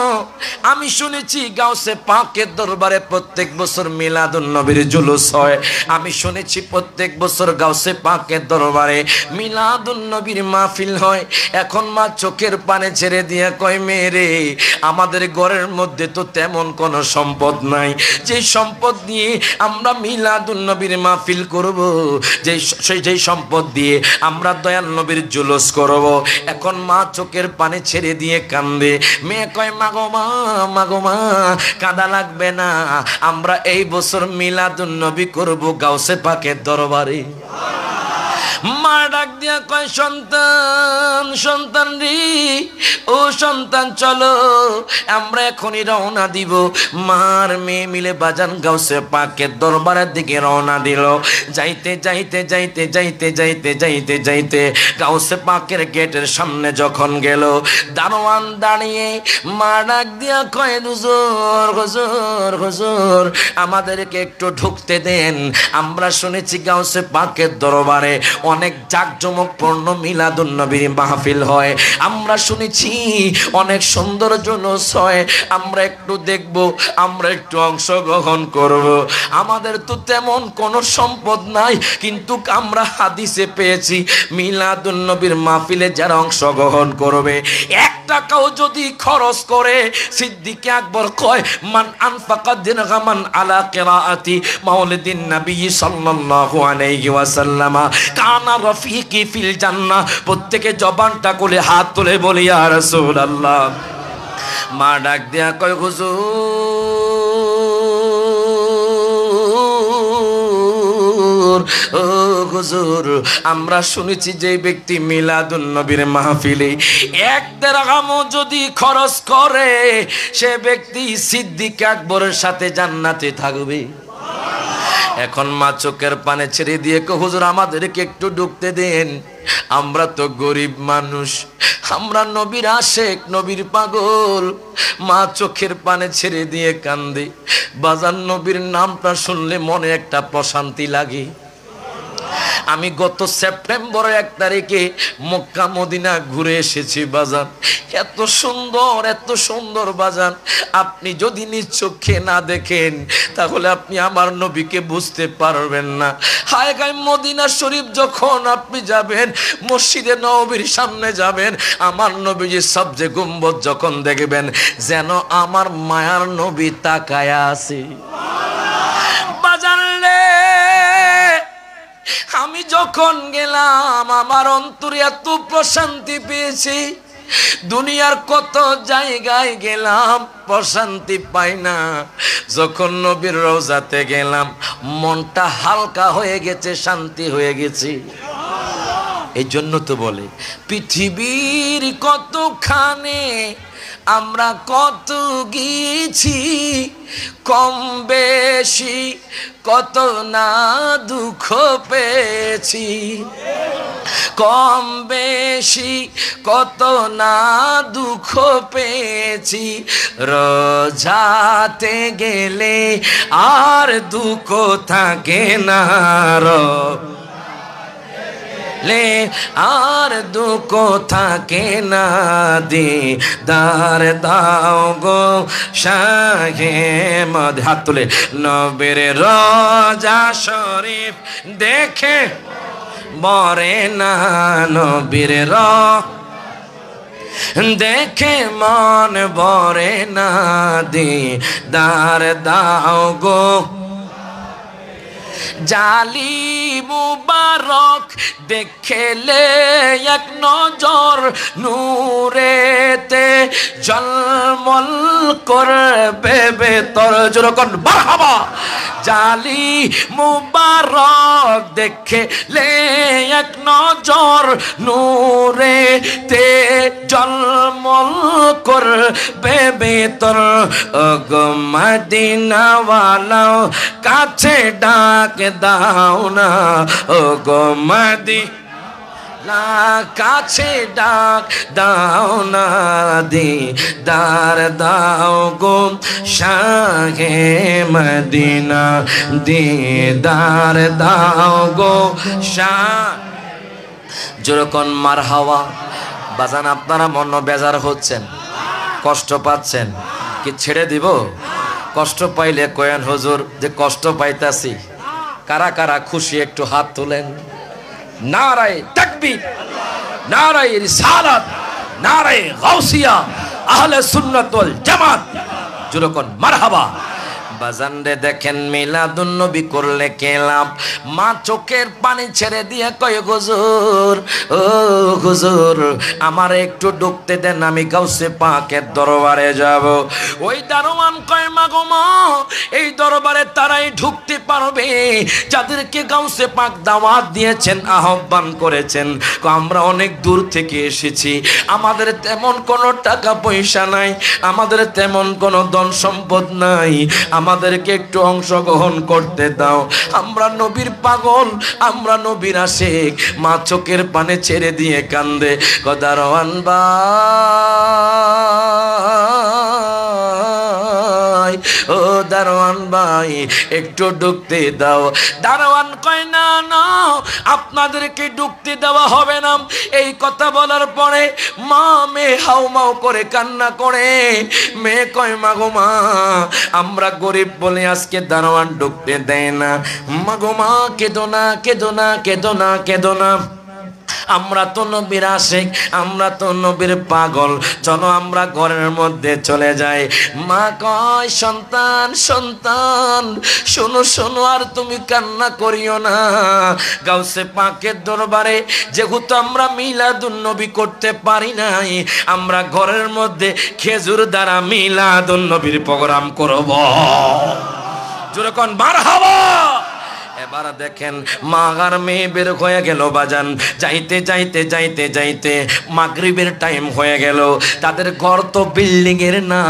আমি শুনেছি গাউসে পাকের দরবারে প্রত্যেক বছর মিলাদুন নবীর জুলুস হয়। আমি শুনেছি প্রত্যেক বছর গাউসে পাকের দরবারে মিলাদুন নবীর মাহফিল হয়। এখন মা চোখের পানে ছেড়ে দিয়ে কয়, মেরে আমাদের ঘরের মধ্যে তো তেমন কোনো সম্পদ নাই, যে সম্পদ দিয়ে আমরা মিলাদুন নবীর মাহফিল করব, যেই সম্পদ দিয়ে আমরা দয়াল নবীর জুলুস করব। এখন মা চোখের পানে ছেড়ে দিয়ে কান্দে। মেয়ে কয়, মাগো মা, মাগো মা, কাঁদা লাগবে না, আমরা এই বছর মিলাদুন নবী করব গাউসে পাকের দরবারে। মা ডাক দিয়া কয়, সন্তান, সন্তান রে, ও সন্তান চলো, আমরা এখনই রওনা দিব। মার মেয়ে মিলে বাজান গাউসে পাকের দরবারের দিকে রওনা দিল। যাইতে যাইতে যাইতে যাইতে যাইতে যাইতে যাইতে গাউসে পাকের গেটের সামনে যখন গেল, দারোয়ান দাঁড়িয়ে মা ডাক দিয়া কয়, হুজুর, হুজুর, হুজুর, আমাদেরকে একটু ঢুকতে দেন। আমরা শুনেছি গাউসে পাকের দরবারে অনেক জাঁকজমকপূর্ণ মিলাদুন নবীর মাহফিল হয়। আমরা শুনেছি অনেক সুন্দর জুলুস হয়। আমরা একটু দেখব, আমরা একটু অংশগ্রহণ করব। আমাদের তো তেমন কোনো সম্পদ নাই, কিন্তু আমরা হাদিসে পেয়েছি মিলাদুন নবীর মাহফিলে যারা অংশগ্রহণ করবে, 1 টাকাও যদি খরচ করে, সিদ্দিক আকবর কয়, মান আনফাকা দিরহামান আলা কিরাআতি মাউলিদিন নবী সাল্লাল্লাহু আলাইহি ওয়াসাল্লাম কানা রফিকি ফিল জান্নাহ। প্রত্যেকে জবানটা খুলে হাত তুলে বলি, ইয়া রাসূলুল্লাহ। মা ডাক দিয়া কয়, হুজুর, ও হুজুর, আমরা শুনেছি যে ব্যক্তি মিলাদুন নবীর মাহফিলে 1 দিরহামও যদি খরচ করে, সে ব্যক্তি সিদ্দিক আকবরের সাথে জান্নাতে থাকবে। এখন মা চোখের পানে ছেড়ে দিয়ে কয়, হুজুর আমাদেরকে একটু ঢুকতে দেন, আমরা তো গরিব মানুষ, আমরা নবীর আশেক, নবীর পাগল। মা চোখের পানে ছেড়ে দিয়ে কান্দে। বাজান নবীর নামটা শুনলে মনে একটা প্রশান্তি লাগে। আমি গত সেপ্টেম্বরের 1 তারিখে মক্কা মদিনা ঘুরে এসেছি বাজান। এত সুন্দর, এত সুন্দর বাজান, আপনি যদি নিজ চোখে না দেখেন তাহলে আপনি আমার নবীকে বুঝতে পারবেন না। হায় গায় মদিনা শরীফ যখন আপনি যাবেন, মসজিদে নববীর সামনে যাবেন, আমার নবীজির সবচেয়ে গুম্বদ যখন দেখবেন, যেন আমার মায়ার নবী তাকায়া আছে। বাজান রে, আমি যখন গেলাম আমার অন্তরে এত প্রশান্তি পেয়েছি। দুনিয়ার কত জায়গায় গেলাম, প্রশান্তি পাই না। যখন নবীর রওজাতে গেলাম, মনটা হালকা হয়ে গেছে, শান্তি হয়ে গেছে। এই জন্য তো বলে, পৃথিবীর কতখানে আমরা কত গিয়েছি, কম বেশি কত না দুঃখ পেয়েছি, কম বেশি কত না দুঃখ পেয়েছি। রোজাতে গেলে আর দুঃখ থাকে না, লে আর দুঃখ থাকে না। দিদার দাও গো শাহে মদিনা। হাত তুলে নবীর রোজা শরীফ দেখে মরে না, নবীর দেখে মন ভরে না। দিদার দাও গো জালি মুবারক দেখলে এক নজর, নূরেতে জলমল করবে বেতর। যেরকম মারহাবা। জালি মুবারক দেখলে এক নজর, নূরেতে জলমল করবে বেতর। ওগো মদিনাওয়ালা কাছে ডাক দাও না, ওগো মদিনা কাছে ডাক দাও না। দিদার দাও গো শাহে মদিনা, দিদার দাও গো শাহ। যেরকম মারহাবা। বাজান আপনারা মন বেজার হচ্ছেন, কষ্ট পাচ্ছেন, কি ছেড়ে দিব? কষ্ট পাইলে কয়েন হুজুর যে কষ্ট পাইতাছি। কারা কারা খুশি একটু হাত তোলেন। নারায়ে তাকবীর, নারায়ে রিসালাত, নারায়ে গাউসিয়া, আহলে সুন্নাত ওয়াল জামাত, জোরকন মারহাবা। বাজান রে দেখেন মিলাদুন নবী করলে কেলাম, মা চোখের পানি ছেড়ে দিয়ে কয় হুজুর, ও হুজুর আমার একটু ঢুকতে দেন, আমি গাউসে পাকের দরবারে যাব। ওই দারোয়ান কয় মা গো মা, এই দরবারে তারাই ঢুকতে পারবে যাদেরকে গাউসে পাক দাওয়াত দিয়েছেন, আহ্বান করেছেন। আমরা অনেক দূর থেকে এসেছি, আমাদের তেমন কোনো টাকা পয়সা নাই, আমাদের তেমন কোনো ধন সম্পদ নাই, আমাদেরকে একটু অংশগ্রহণ করতে দাও। আমরা নবীর পাগল, আমরা নবীর আশিক। মা চোখের পানে ছেড়ে দিয়ে কান্দে, দারোয়ান ভাই, ও দারোয়ান ভাই একটু ঢুকতে দাও। দারোয়ান কয় না না, আপনাদেরকে ঢুকতে দেওয়া হবে না। এই কথা বলার পরে মা মেয়ে হাউমাউ করে কান্না করে। মেয়ে কয় মা গো মা, আমরা গরিব বলে আজকে দারোয়ান ঢুকতে দেয় না। মা গো মা কেঁদো না, কেঁদো না, কেঁদো না, কেঁদো না, আমরা তো নবীর আশিক, আমরা তো নবীর পাগল, চলো আমরা ঘরের মধ্যে চলে যাই। মা কয় সন্তান সন্তান শোনো শোনো, আর তুমি কান্না করিও না। গাউসে পাকের দরবারে যেহেতু আমরা মিলাদুন নবী করতে পারি নাই, আমরা ঘরের মধ্যে খেজুর দ্বারা মিলাদুন নবীর প্রোগ্রাম করব। জোরে কোন মারহাবা। এবার দেখেন মা আর মেয়ে বের হয়ে গেল বাজান। যাইতে যাইতে যাইতে যাইতে মাগরিবের টাইম হয়ে গেল। তাদের ঘর তো বিল্ডিং এর না,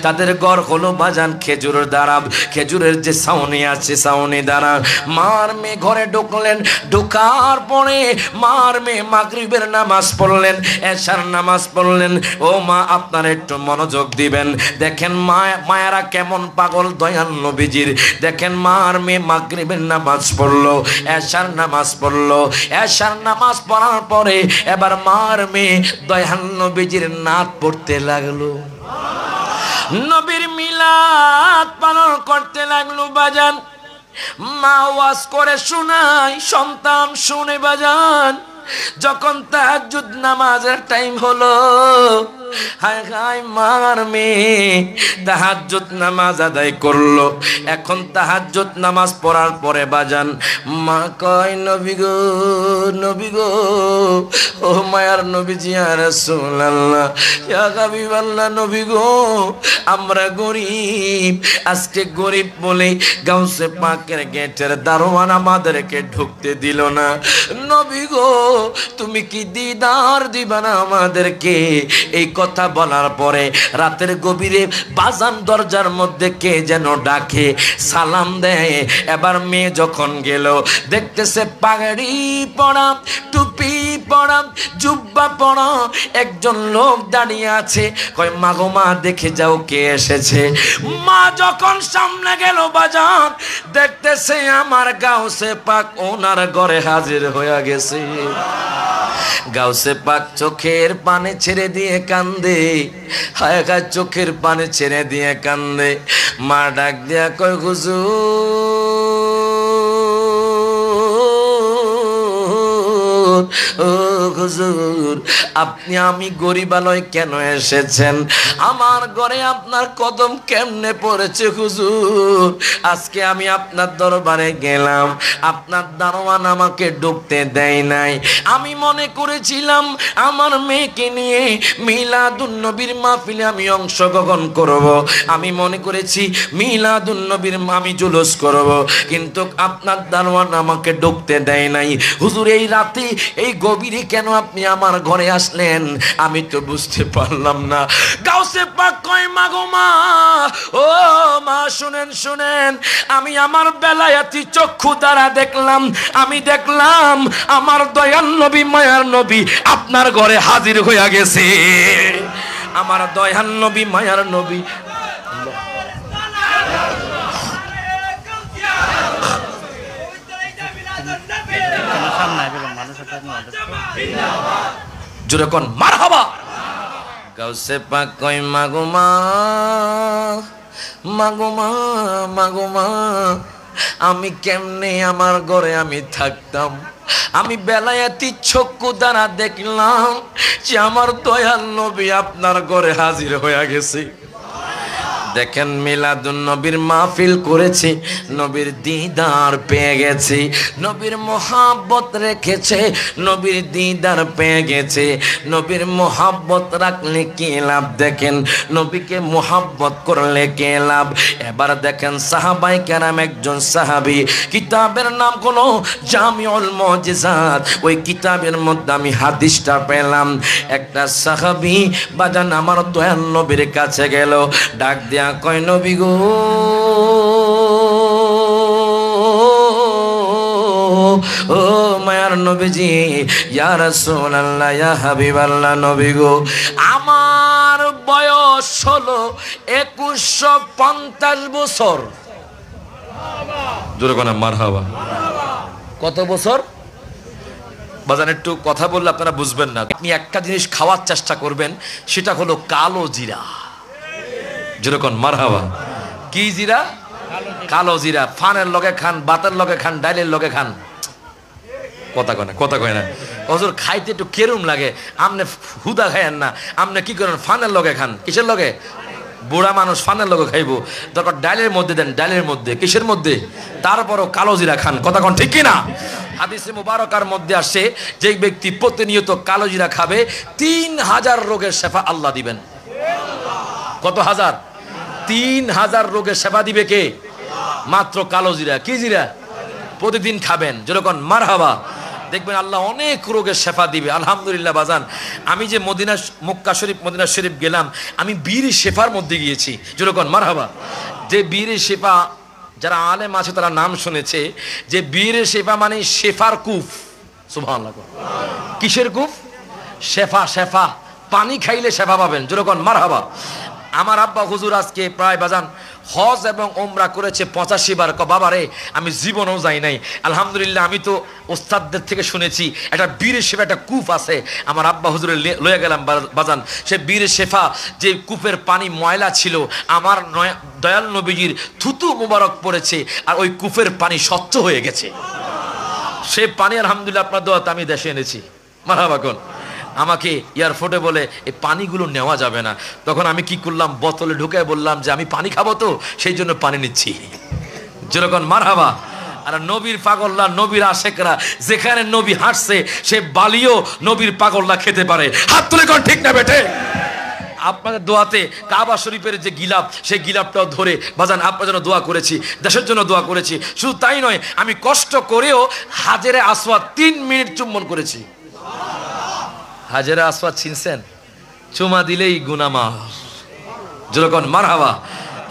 তাদের ঘর হলো বাজান খেজুরের দ্বারা, খেজুরের যে ছাউনি আছে ছাউনি দ্বারা। মার মেয়ে ঘরে ঢুকলেন, ঢোকার পরে মার মেয়ে মাগরিবের নামাজ পড়লেন, এশার নামাজ পড়লেন। ও মা আপনারা একটু মনোযোগ দিবেন, দেখেন মায়েরা কেমন পাগল দয়াল নবীজির। দেখেন মার মেয়ে মাগরিবের নামাজ পড়লো, এশার নামাজ পড়লো। এশার নামাজ পড়ার পরে এবার মার মেয়ে দয়াল নবীজির নাত পড়তে লাগলো, নবীর মিলাদ পালন করতে লাগলো বাজান। মা ওয়াজ করে শোনায়, সন্তান শুনে বাজান। যখন তাহাজ্জুদ নামাজের টাইম হলো, হায় হায় মার মেয়ে তাহাজ্জুদ নামাজ আদায় করলো। এখন তাহাজ্জুদ নামাজ পড়ার পরে বাজান মা কয় নবী গো, নবী গো, ও মায়ার নবীজি ইয়া রাসূলুল্লাহ, ইয়া হাবিবাল্লাহ, নবী গো আমরা গরিব, আজকে গরিব বলে গাউসে পাকের গেটের দারোয়ান আমাদেরকে ঢুকতে দিল না। নবী গো তুমি কি দিদার দিবা না আমাদেরকে? এই কথা বলার পরে রাতের গভীরে বাজান দরজার মধ্যে কে যেন ডাকে, সালাম দেয়। এবার মেয়ে যখন গেল দেখতেছে পাগড়ি পরা, টুপি পরা, জুব্বা পরা একজন লোক দাঁড়িয়ে আছে। কয় মা গো মা দেখে যাও কে এসেছে। মা যখন সামনে গেল বাজান দেখতেছে আমার গাউসে পাক ওনার ঘরে হাজির হয়ে গেছে। গাউসে পাক চোখের পানি ছেড়ে দিয়ে কান্দে, হায় হায় চোখের পানি ছেড়ে দিয়ে কান্দে। মা ডাক দিয়া কয় হুজুর, ও হুজুর আপনি আমি গরিবালয় কেন এসেছেন? আমার ঘরে আপনার কদম কেমনে পড়েছে হুজুর? আজকে আমি আপনার দরবারে গেলাম, আপনার দারোয়ান আমাকে ঢুকতে দেয় নাই। আমি মনে করেছিলাম আমার মেয়েকে নিয়ে মিলাদুন নবীর মাহফিলে আমি অংশগ্রহণ করব, আমি মনে করেছি মিলাদুন নবীর আমি জুলুস করব, কিন্তু আপনার দারোয়ান আমাকে ঢুকতে দেয় নাই। হুজুর এই রাতে এই গভীরে কেন আপনি আমার ঘরে আসলেন? আমি তো বুঝতে পারলাম না। গাউসে পাক কয় মা গো মা, ও মা শুনেন শুনেন, আমি আমার বেলায়াতি চক্ষু দ্বারা দেখলাম, আমি দেখলাম আমার দয়াল নবী মায়ার নবী আপনার ঘরে হাজির হয়ে গেছে। আমার দয়াল নবী মায়ার নবী জোরে কোন মারহাবা। গাউসে পাক কই মাগুমা মাগুমা মাগুমা, আমি কেমনে আমার ঘরে আমি থাকতাম, আমি বেলায়েতি চক্ষু দ্বারা দেখলাম যে আমার দয়াল নবী আপনার ঘরে হাজির হয়ে গেছে। দেখেন মিলাদুন নবীর মাহফিল করেছে, নবীর দিদার পেয়ে গেছে, নবীর মোহাব্বত রেখেছে, নবীর দিদার পেয়ে গেছে। নবীর মোহাব্বত রাখলে কি লাভ, দেখেন নবীকে মোহাব্বত করলে কি লাভ। এবার দেখেন সাহাবায়ে কেরাম, একজন সাহাবী, কিতাবের নাম হলো জামিউল মুজিজাত, ওই কিতাবের মধ্যে আমি হাদিসটা পেলাম। একটা সাহাবী বাজান আমার দয়াল নবীর কাছে গেল, ডাক দিয়া কয় নবী গো, ও মায়ার নবীজি, ইয়া রাসূলুল্লাহ, ইয়া হাবিবাল্লাহ, নবী গো, আমার বয়স হলো 2150 বছর। জোরে কোন মারহাবা। কত বছর বাজান? একটু কথা বললে আপনারা বুঝবেন না। আপনি একটা জিনিস খাওয়ার চেষ্টা করবেন, সেটা হলো কালো জিরা। যেরকম মারহাবা। কি জিরা? কালো জিরা। ফানের লগে খান, বাতের লগে খান, ডাইলের লগে খান। কথা কয় না, কথা কয় না। হুজুর খাইতে একটু কেরম লাগে, আমনে হুদা খায়েন না, আমনে কি করেন ফানের লগে খান। কিসের লগে? বুড়া মানুষ ফানের লগে খাইবো, দরকার ডাইলের মধ্যে দেন, ডাইলের মধ্যে। কিসের মধ্যে? তারপরও কালো জিরা খান। কথা কন ঠিক কিনা? হাদিসে মুবারকার মধ্যে আসে, যে ব্যক্তি প্রতিনিয়ত কালো জিরা খাবে 3000 রোগের শেফা আল্লাহ দিবেন। কত হাজার? 3000 রোগের সেবা দিবে কে? মাত্র কালো জিরা। কি জিরা? প্রতিদিন খাবেন। যেরকম মারহাবা, দেখবেন আল্লাহ অনেক রোগের শেফা দিবে। আলহামদুলিল্লাহ বাজান, আমি যে মদিনা মক্কা শরীফ মদিনা শরীফ গেলাম, আমি বীর শেফার মধ্যে গিয়েছি। যেরকম মারহাবা। যে বীর শেফা, যারা আলেম আছে তারা নাম শুনেছে, যে বীর শেফা মানে শেফার কুফ। সুবহানাল্লাহ। কিসের কুফ? শেফা। শেফা পানি খাইলে শেফা পাবেন। যেরকম মারহাবা। আমার আব্বা হুজুর আজকে প্রায় বাজান হজ এবং ওমরা করেছে 85 বার। বাবারে আমি জীবনেও যাই নাই। আলহামদুলিল্লাহ, আমি তো ওস্তাদদের থেকে শুনেছি একটা বীর শেফা, একটা কূপ আছে। আমার আব্বা হুজুরে লয়ে গেলাম বাজান, সে বীর শেফা, যে কূপের পানি ময়লা ছিল, আমার দয়াল নবীজির থুতু মুবারক পড়েছে, আর ওই কূপের পানি স্বচ্ছ হয়ে গেছে। সে পানি আলহামদুলিল্লাহ আপনার দোয়াতে আমি দেশে এনেছি। মারহাবা কোন। আমাকে এয়ারপোর্টে বলে এই পানিগুলো নেওয়া যাবে না। তখন আমি কি করলাম, বোতলে ঢুকে বললাম যে আমি পানি খাবো, তো সেই জন্য পানি নিচ্ছি। যেরকম মারহাবা। আর নবীর পাগলরা, নবীর আশেকরা, যেখানে নবী হাঁটছে সে বালিও নবীর পাগলরা খেতে পারে। হাত তুলে কোন ঠিক না বেটে? আপনাদের দোয়াতে কাবা শরীফের যে গিলাপ, সেই গিলাপটাও ধরে বাজান আপনার জন্য দোয়া করেছি, দেশের জন্য দোয়া করেছি। শুধু তাই নয়, আমি কষ্ট করেও হাজেরে আসওয়াদ 3 মিনিট চুম্বন করেছি। হাজেরা আসওয়াদ চিনছেন? চুমা দিলেই গুনাহ মাফ। যেরকম মারহাবা।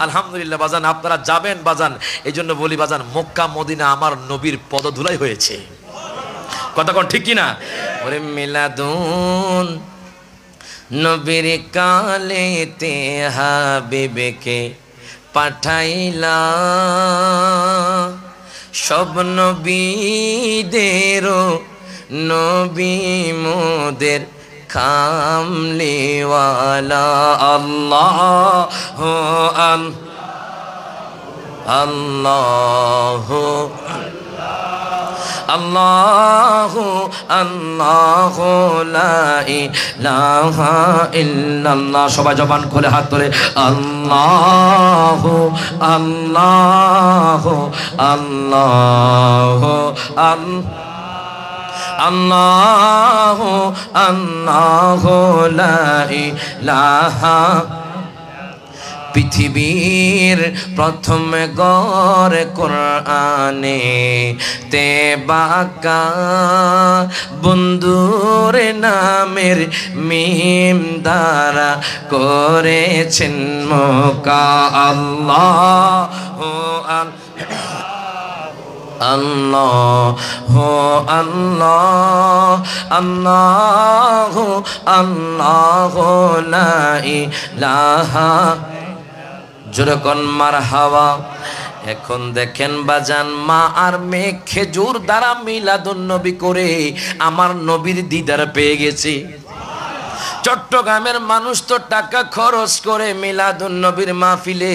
আলহামদুলিল্লাহ বাজান, আপনারা যাবেন বাজান, এই জন্য বলি বাজান, মক্কা মদিনা আমার নবীর পদধূলাই হয়েছে। কথা কোন ঠিক কিনা? ওরে মিলাদুন নবীর কালেতে হাবিবকে পাঠাইলা, সব নবীদেরও নবী মোদের কামলিওয়ালা। আল্লাহ আল্লাহ আল্লাহ আল্লাহ লা ইলাহা ইল্লাল্লাহ। সবাই জবান খুলে হাত ধরে আল্লাহ আল্লাহ আল্লাহ আল্লাহ আল্লাহ লা ইলাহা। পৃথিবীর প্রথম গড় কোরআনে তে বাঁকা, বন্ধুর নামের মিম দ্বারা করেছেন মোকা। আল্লাহ আল্লাহ আল্লাহ আল্লাহ আল্লাহ লা ইলাহা। যেরকম মারহাবা। এখন দেখেন বাজান, মা আর মেয়ে খেজুর দ্বারা মিলাদুন নবী করে আমার নবীর দিদার পেয়ে গেছে। চট্টগ্রামের মানুষ তো টাকা খরচ করে মিলাদুন নবীর মাহফিলে,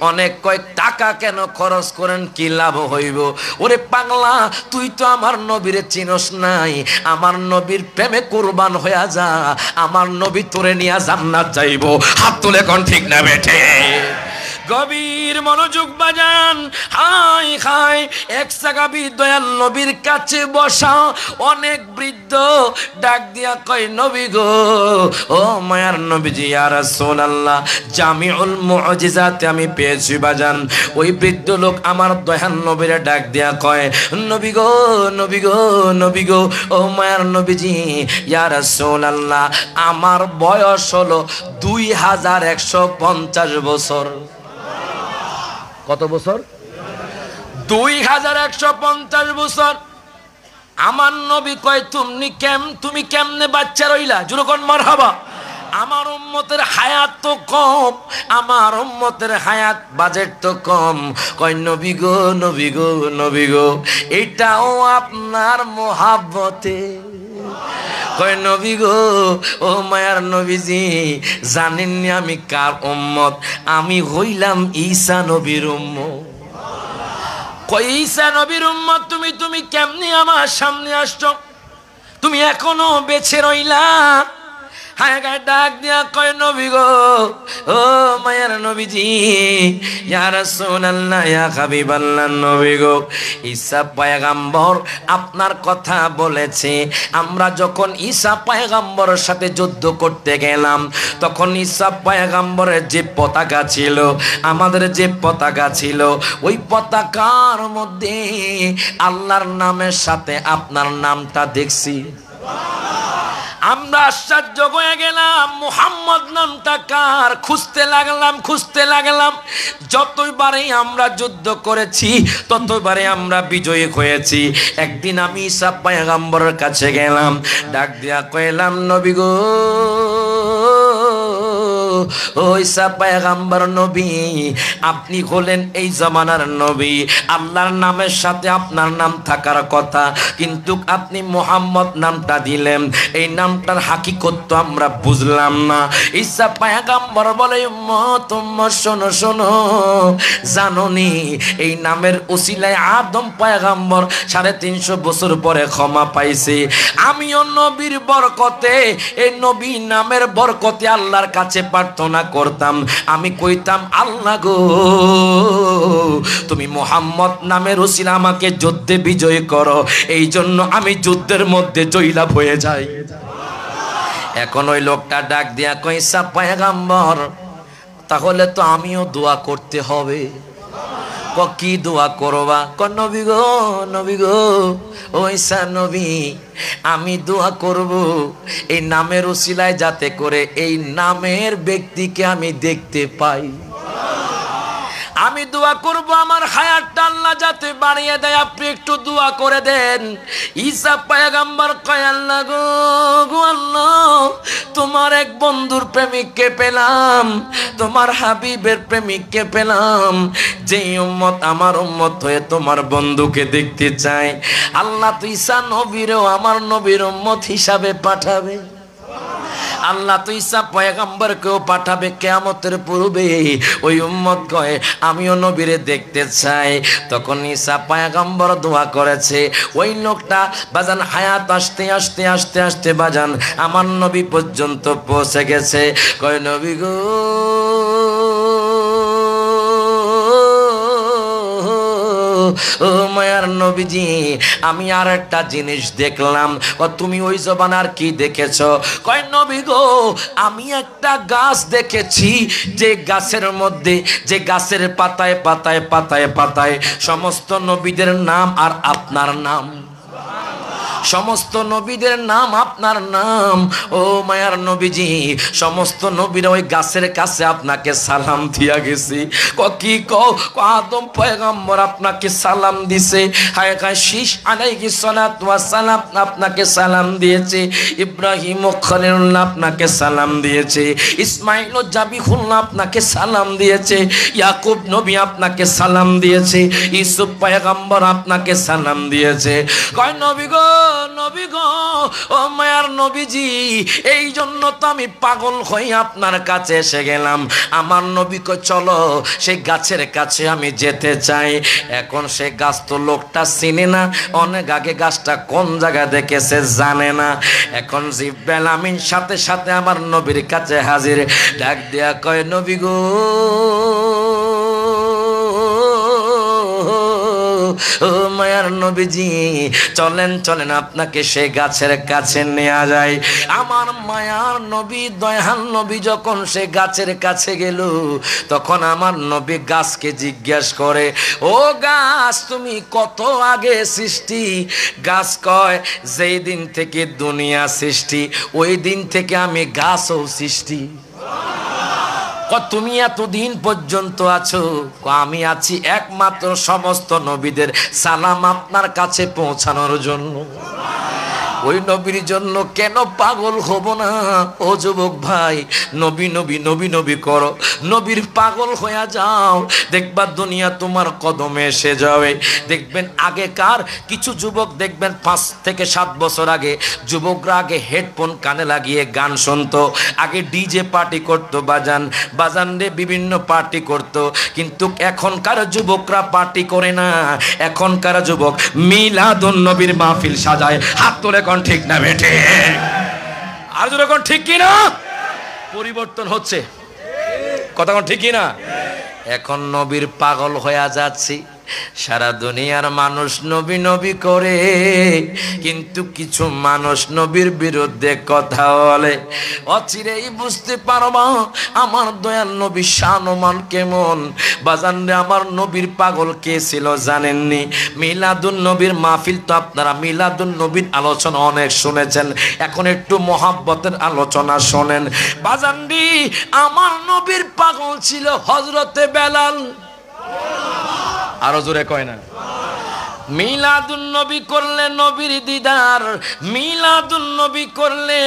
অনেক কয় টাকা কেন খরচ করেন, কি লাভ হইব? ওরে পাগলা, তুই তো আমার নবীরে চিনস নাই। আমার নবীর প্রেমে কুরবান হইয়া যা, আমার নবী তোরে নিয়া জান্নাত যাইব। হাত তুলে কোন ঠিক না বেঠে? গভীর মনোযোগ বাজান। হাই হাই, এক সাহাবী দয়াল নবীর কাছে বসা, অনেক বৃদ্ধ ডাক দিয়া কয়, নবী গো, ও মায়ার নবীজি, ইয়া রাসূলুল্লাহ, জামিউল মুজিজাতে আমি পেয়েছি বাজান। ওই বৃদ্ধ লোক আমার দয়াল নবীরে ডাক দিয়া কয়, নবী গো, নবী গো, নবী গো, ও মায়ার নবীজি, ইয়া রাসূলুল্লাহ, আমার বয়স হলো 2150 বছর। কত বছর? 2150 বছর। আমার নবী কয়, তুমি কেমনে বাচ্চা রইলা? জুরকন মারহাবা। আমার উম্মতের হায়াত তো কম, আমার উম্মতের হায়াত বাজেট তো কম। কয়, নবী গো, নবী গো, নবী গো, এটাও আপনার মোহাব্বতে। কয়, নবী গো, ও মায়ার নবীজি, জানেননি আমি কার উম্মত? আমি হইলাম ঈসা নবীর উম্মত। কয়, ঈসা নবীর উম্মত তুমি কেমনি আমার সামনে আসছো? তুমি এখনো বেঁচে রইলা? হায় গায়ে ডাক দিয়া কয়, নবী গো, ও মায়ার নবীজি, ইয়া রাসূলুল্লাহ, ইয়া হাবিবাল্লাহ, নবী গো, ঈসা পয়গম্বর আপনার কথা বলেছে। আমরা যখন ঈসা পয়গম্বরের সাথে যুদ্ধ করতে গেলাম, তখন ঈসা পয়গম্বরের যে পতাকা ছিল, আমাদের যে পতাকা ছিল, ওই পতাকার মধ্যে আল্লাহর নামের সাথে আপনার নামটা দেখছি। আমরা আশ্চর্য হয়ে গেলাম, মুহাম্মদ নামটা কার? খুঁজতে লাগলাম। যতবারই আমরা যুদ্ধ করেছি, ততবারই আমরা বিজয়ী হয়েছি। একদিন আমি ঈসা পয়গম্বরের কাছে গেলাম, ডাক দিয়া কইলাম, নবী গো, ও ঈসা পয়গম্বর নবী, আপনি হলেন এই জামানার নবী। আল্লাহর নামের সাথে আপনার নাম থাকার কথা, কিন্তু আপনি মুহাম্মদ নামটা দিলেন। এই নামটার হাকিকত তো আমরা বুঝলাম না। ঈসা পয়গম্বর বলে, উম্মত শোনো শোনো, জানোনি এই নামের উসিলায় আদম পয়গম্বর 350 বছর পরে ক্ষমা পাইছে। আমিও নবীর বরকতে, এই নবী নামের বরকতে আল্লাহর কাছে প্রার্থনা করতাম। আমি কইতাম, আল্লাহ গো, তুমি মুহাম্মদ নামের উসিলা আমাকে যুদ্ধে বিজয় করো, এই জন্য আমি যুদ্ধের মধ্যে জয়লাভ হয়ে যাই। এখন ওই লোকটা ডাক দিয়া কই, ঈসা পয়গম্বর, তাহলে তো আমিও দোয়া করতে হবে। কি দোয়া করবা? নবী গো, নবী গো, ও ঈসা নবী, আমি দোয়া করব এই নামের উসিলায়, যাতে করে এই নামের ব্যক্তিকে আমি দেখতে পাই। আমি দোয়া করব আমার হায়াতটা আল্লাহ যাতে বাড়িয়ে দেয়, আপনি একটু দোয়া করে দেন। ঈসা পয়গম্বর কয়, আল্লাহ গো, আল্লাহ, তোমার এক বন্ধুর প্রেমিককে পেলাম, তোমার হাবিবের প্রেমিককে পেলাম, যেই উম্মত আমার উম্মত হয়ে তোমার বন্ধুকে দেখতে চায়। আল্লাহ তো ঈসা নবীরও আমার নবীর উম্মত হিসাবে পাঠাবে। আল্লাহ তো ঈসা পয়গম্বরকেও পাঠাবে কিয়ামতের পূর্বে। ওই উম্মত কয়, আমিও নবীরে দেখতে চাই। তখন ঈসা পয়গম্বর দোয়া করেছে। ওই লোকটা বাজান হায়াত আসতে আসতে আসতে আসতে বাজান আমার নবী পর্যন্ত পৌঁছে গেছে। কয়, নবী গো, ও মায়ার নবীজি, আমি আর একটা জিনিস দেখলাম। তুমি ওই জবানার কি দেখেছ? কয়, নবী গো, আমি একটা গাছ দেখেছি, যে গাছের মধ্যে, যে গাছের পাতায় পাতায় পাতায় পাতায় সমস্ত নবীদের নাম আর আপনার নাম, সমস্ত নবীদের নাম আপনার নাম। ও মায়ার নবীজি, সমস্ত নবীরা ওই গাছের কাছে আপনাকে সালাম দিয়া গেছি। কি কও? আদম পয়গম্বর আপনাকে সালাম দিছে, হায় হায় শীষ আলাইহিস সালাতু ওয়াস সালাম আপনাকে সালাম দিয়েছে, ইব্রাহিম ও খলিলুল্লাহ আপনাকে সালাম দিয়েছে, ইসমাইল ও জাবিহুল্লাহ আপনাকে সালাম দিয়েছে, ইয়াকুব নবী আপনাকে সালাম দিয়েছে, ইউসুফ পয়গম্বর আপনাকে সালাম দিয়েছে। কয়, নবী গো, নবী গো, ও মায়ার নবীজি, এই জন্য তো আমি পাগল হয়ে আপনার কাছে এসে গেলাম। আমার নবী কই চলো সেই গাছের কাছে আমি যেতে চাই। এখন সে গাছ তো লোকটা চিনে না, অনেক আগে গাছটা কোন জায়গা দেখেছে জানে না। এখন জিব্রাইল আমিন সাথে সাথে আমার নবীর কাছে হাজির, ডাক দিয়া কয় নবী গো, ও মায়ার নবীজি, চলেন চলেন আপনাকে সেই গাছের কাছে নেওয়া যায়। আমার মায়ার নবী দয়াল নবী যখন সে গাছের কাছে গেল, তখন আমার নবী গাছকে জিজ্ঞেস করে, ও গাছ তুমি কত আগে সৃষ্টি? গাছ কয়, যেই দিন থেকে দুনিয়া সৃষ্টি ওই দিন থেকে আমি গাছও সৃষ্টি। তুমি এতদিন পর্যন্ত আছো? আমি আছি একমাত্র সমস্ত নবীদের সালাম আপনার কাছে পৌঁছানোর জন্য। ওই নবীর জন্য কেন পাগল হব না? ও যুবক ভাই, নবী নবী নবী নবী করো, নবীর পাগল হয়ে যাও, দেখবা দুনিয়া তোমার কদমে এসে যাবে। দেখবেন আগেকার কিছু যুবক দেখবেন 5 থেকে 7 বছর আগে যুবকরা আগে হেডফোন কানে লাগিয়ে গান শুনতো, আগে ডিজে পার্টি করতো, বাজান রে বিভিন্ন পার্টি করতো। কিন্তু এখনকার যুবকরা পার্টি করে না, এখনকার যুবক মিলাদুন নবীর মাহফিল সাজায়। হাত তুলে ঠিক না বেটে? আর যখন ঠিক কিনা? পরিবর্তন হচ্ছে, কথা কোন ঠিক কিনা? এখন নবীর পাগল হয়ে যাচ্ছি। সারা দুনিয়ার মানুষ নবী নবী করে, কিন্তু কিছু মানুষ নবীর বিরুদ্ধে কথা বলে। অচিরেই বুঝতে পারবা আমার দয়াল নবী শানমান কেমন। বাজান রে, আমার নবীর পাগল কে ছিল জানেননি? মিলাদুন নবীর মাহফিল তো আপনারা মিলাদুন নবীর আলোচনা অনেক শুনেছেন, এখন একটু মহাব্বতের আলোচনা শোনেন। বাজান রে, আমার নবীর পাগল ছিল হযরতে বেলাল। আরো জোরে কয় না? মিলাদুন নবী করলে নবীর দিদার, মিলাদুন নবী করলে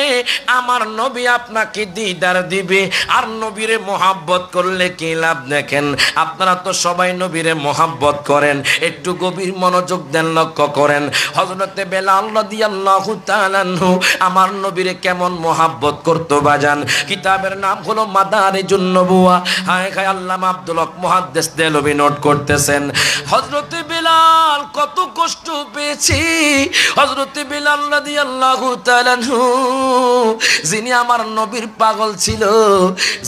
আমার নবী আপনাকে দিদার দিবে। আর নবীরে মোহাব্বত করলে কি লাভ? দেখেন, আপনারা তো সবাই নবীরে মোহাব্বত করেন, একটু গভীর মনোযোগ দেন, লক্ষ্য করেন। হযরতে বেলাল রাদিয়াল্লাহু তাআলা আনহু আমার নবীরে কেমন মোহাব্বত করতো বাজান। কিতাবের নাম হলো মাদারিজুন নবুওয়া। হায় হায়, আল্লামা আব্দুল হক মুহাদ্দিস দেলভী নোট করতেছেন, হযরতে বেলাল কত কষ্ট পেয়েছি। হযরতে বেলাল রাদিয়াল্লাহু তাআলা আনহু, যিনি আমার নবীর পাগল ছিল,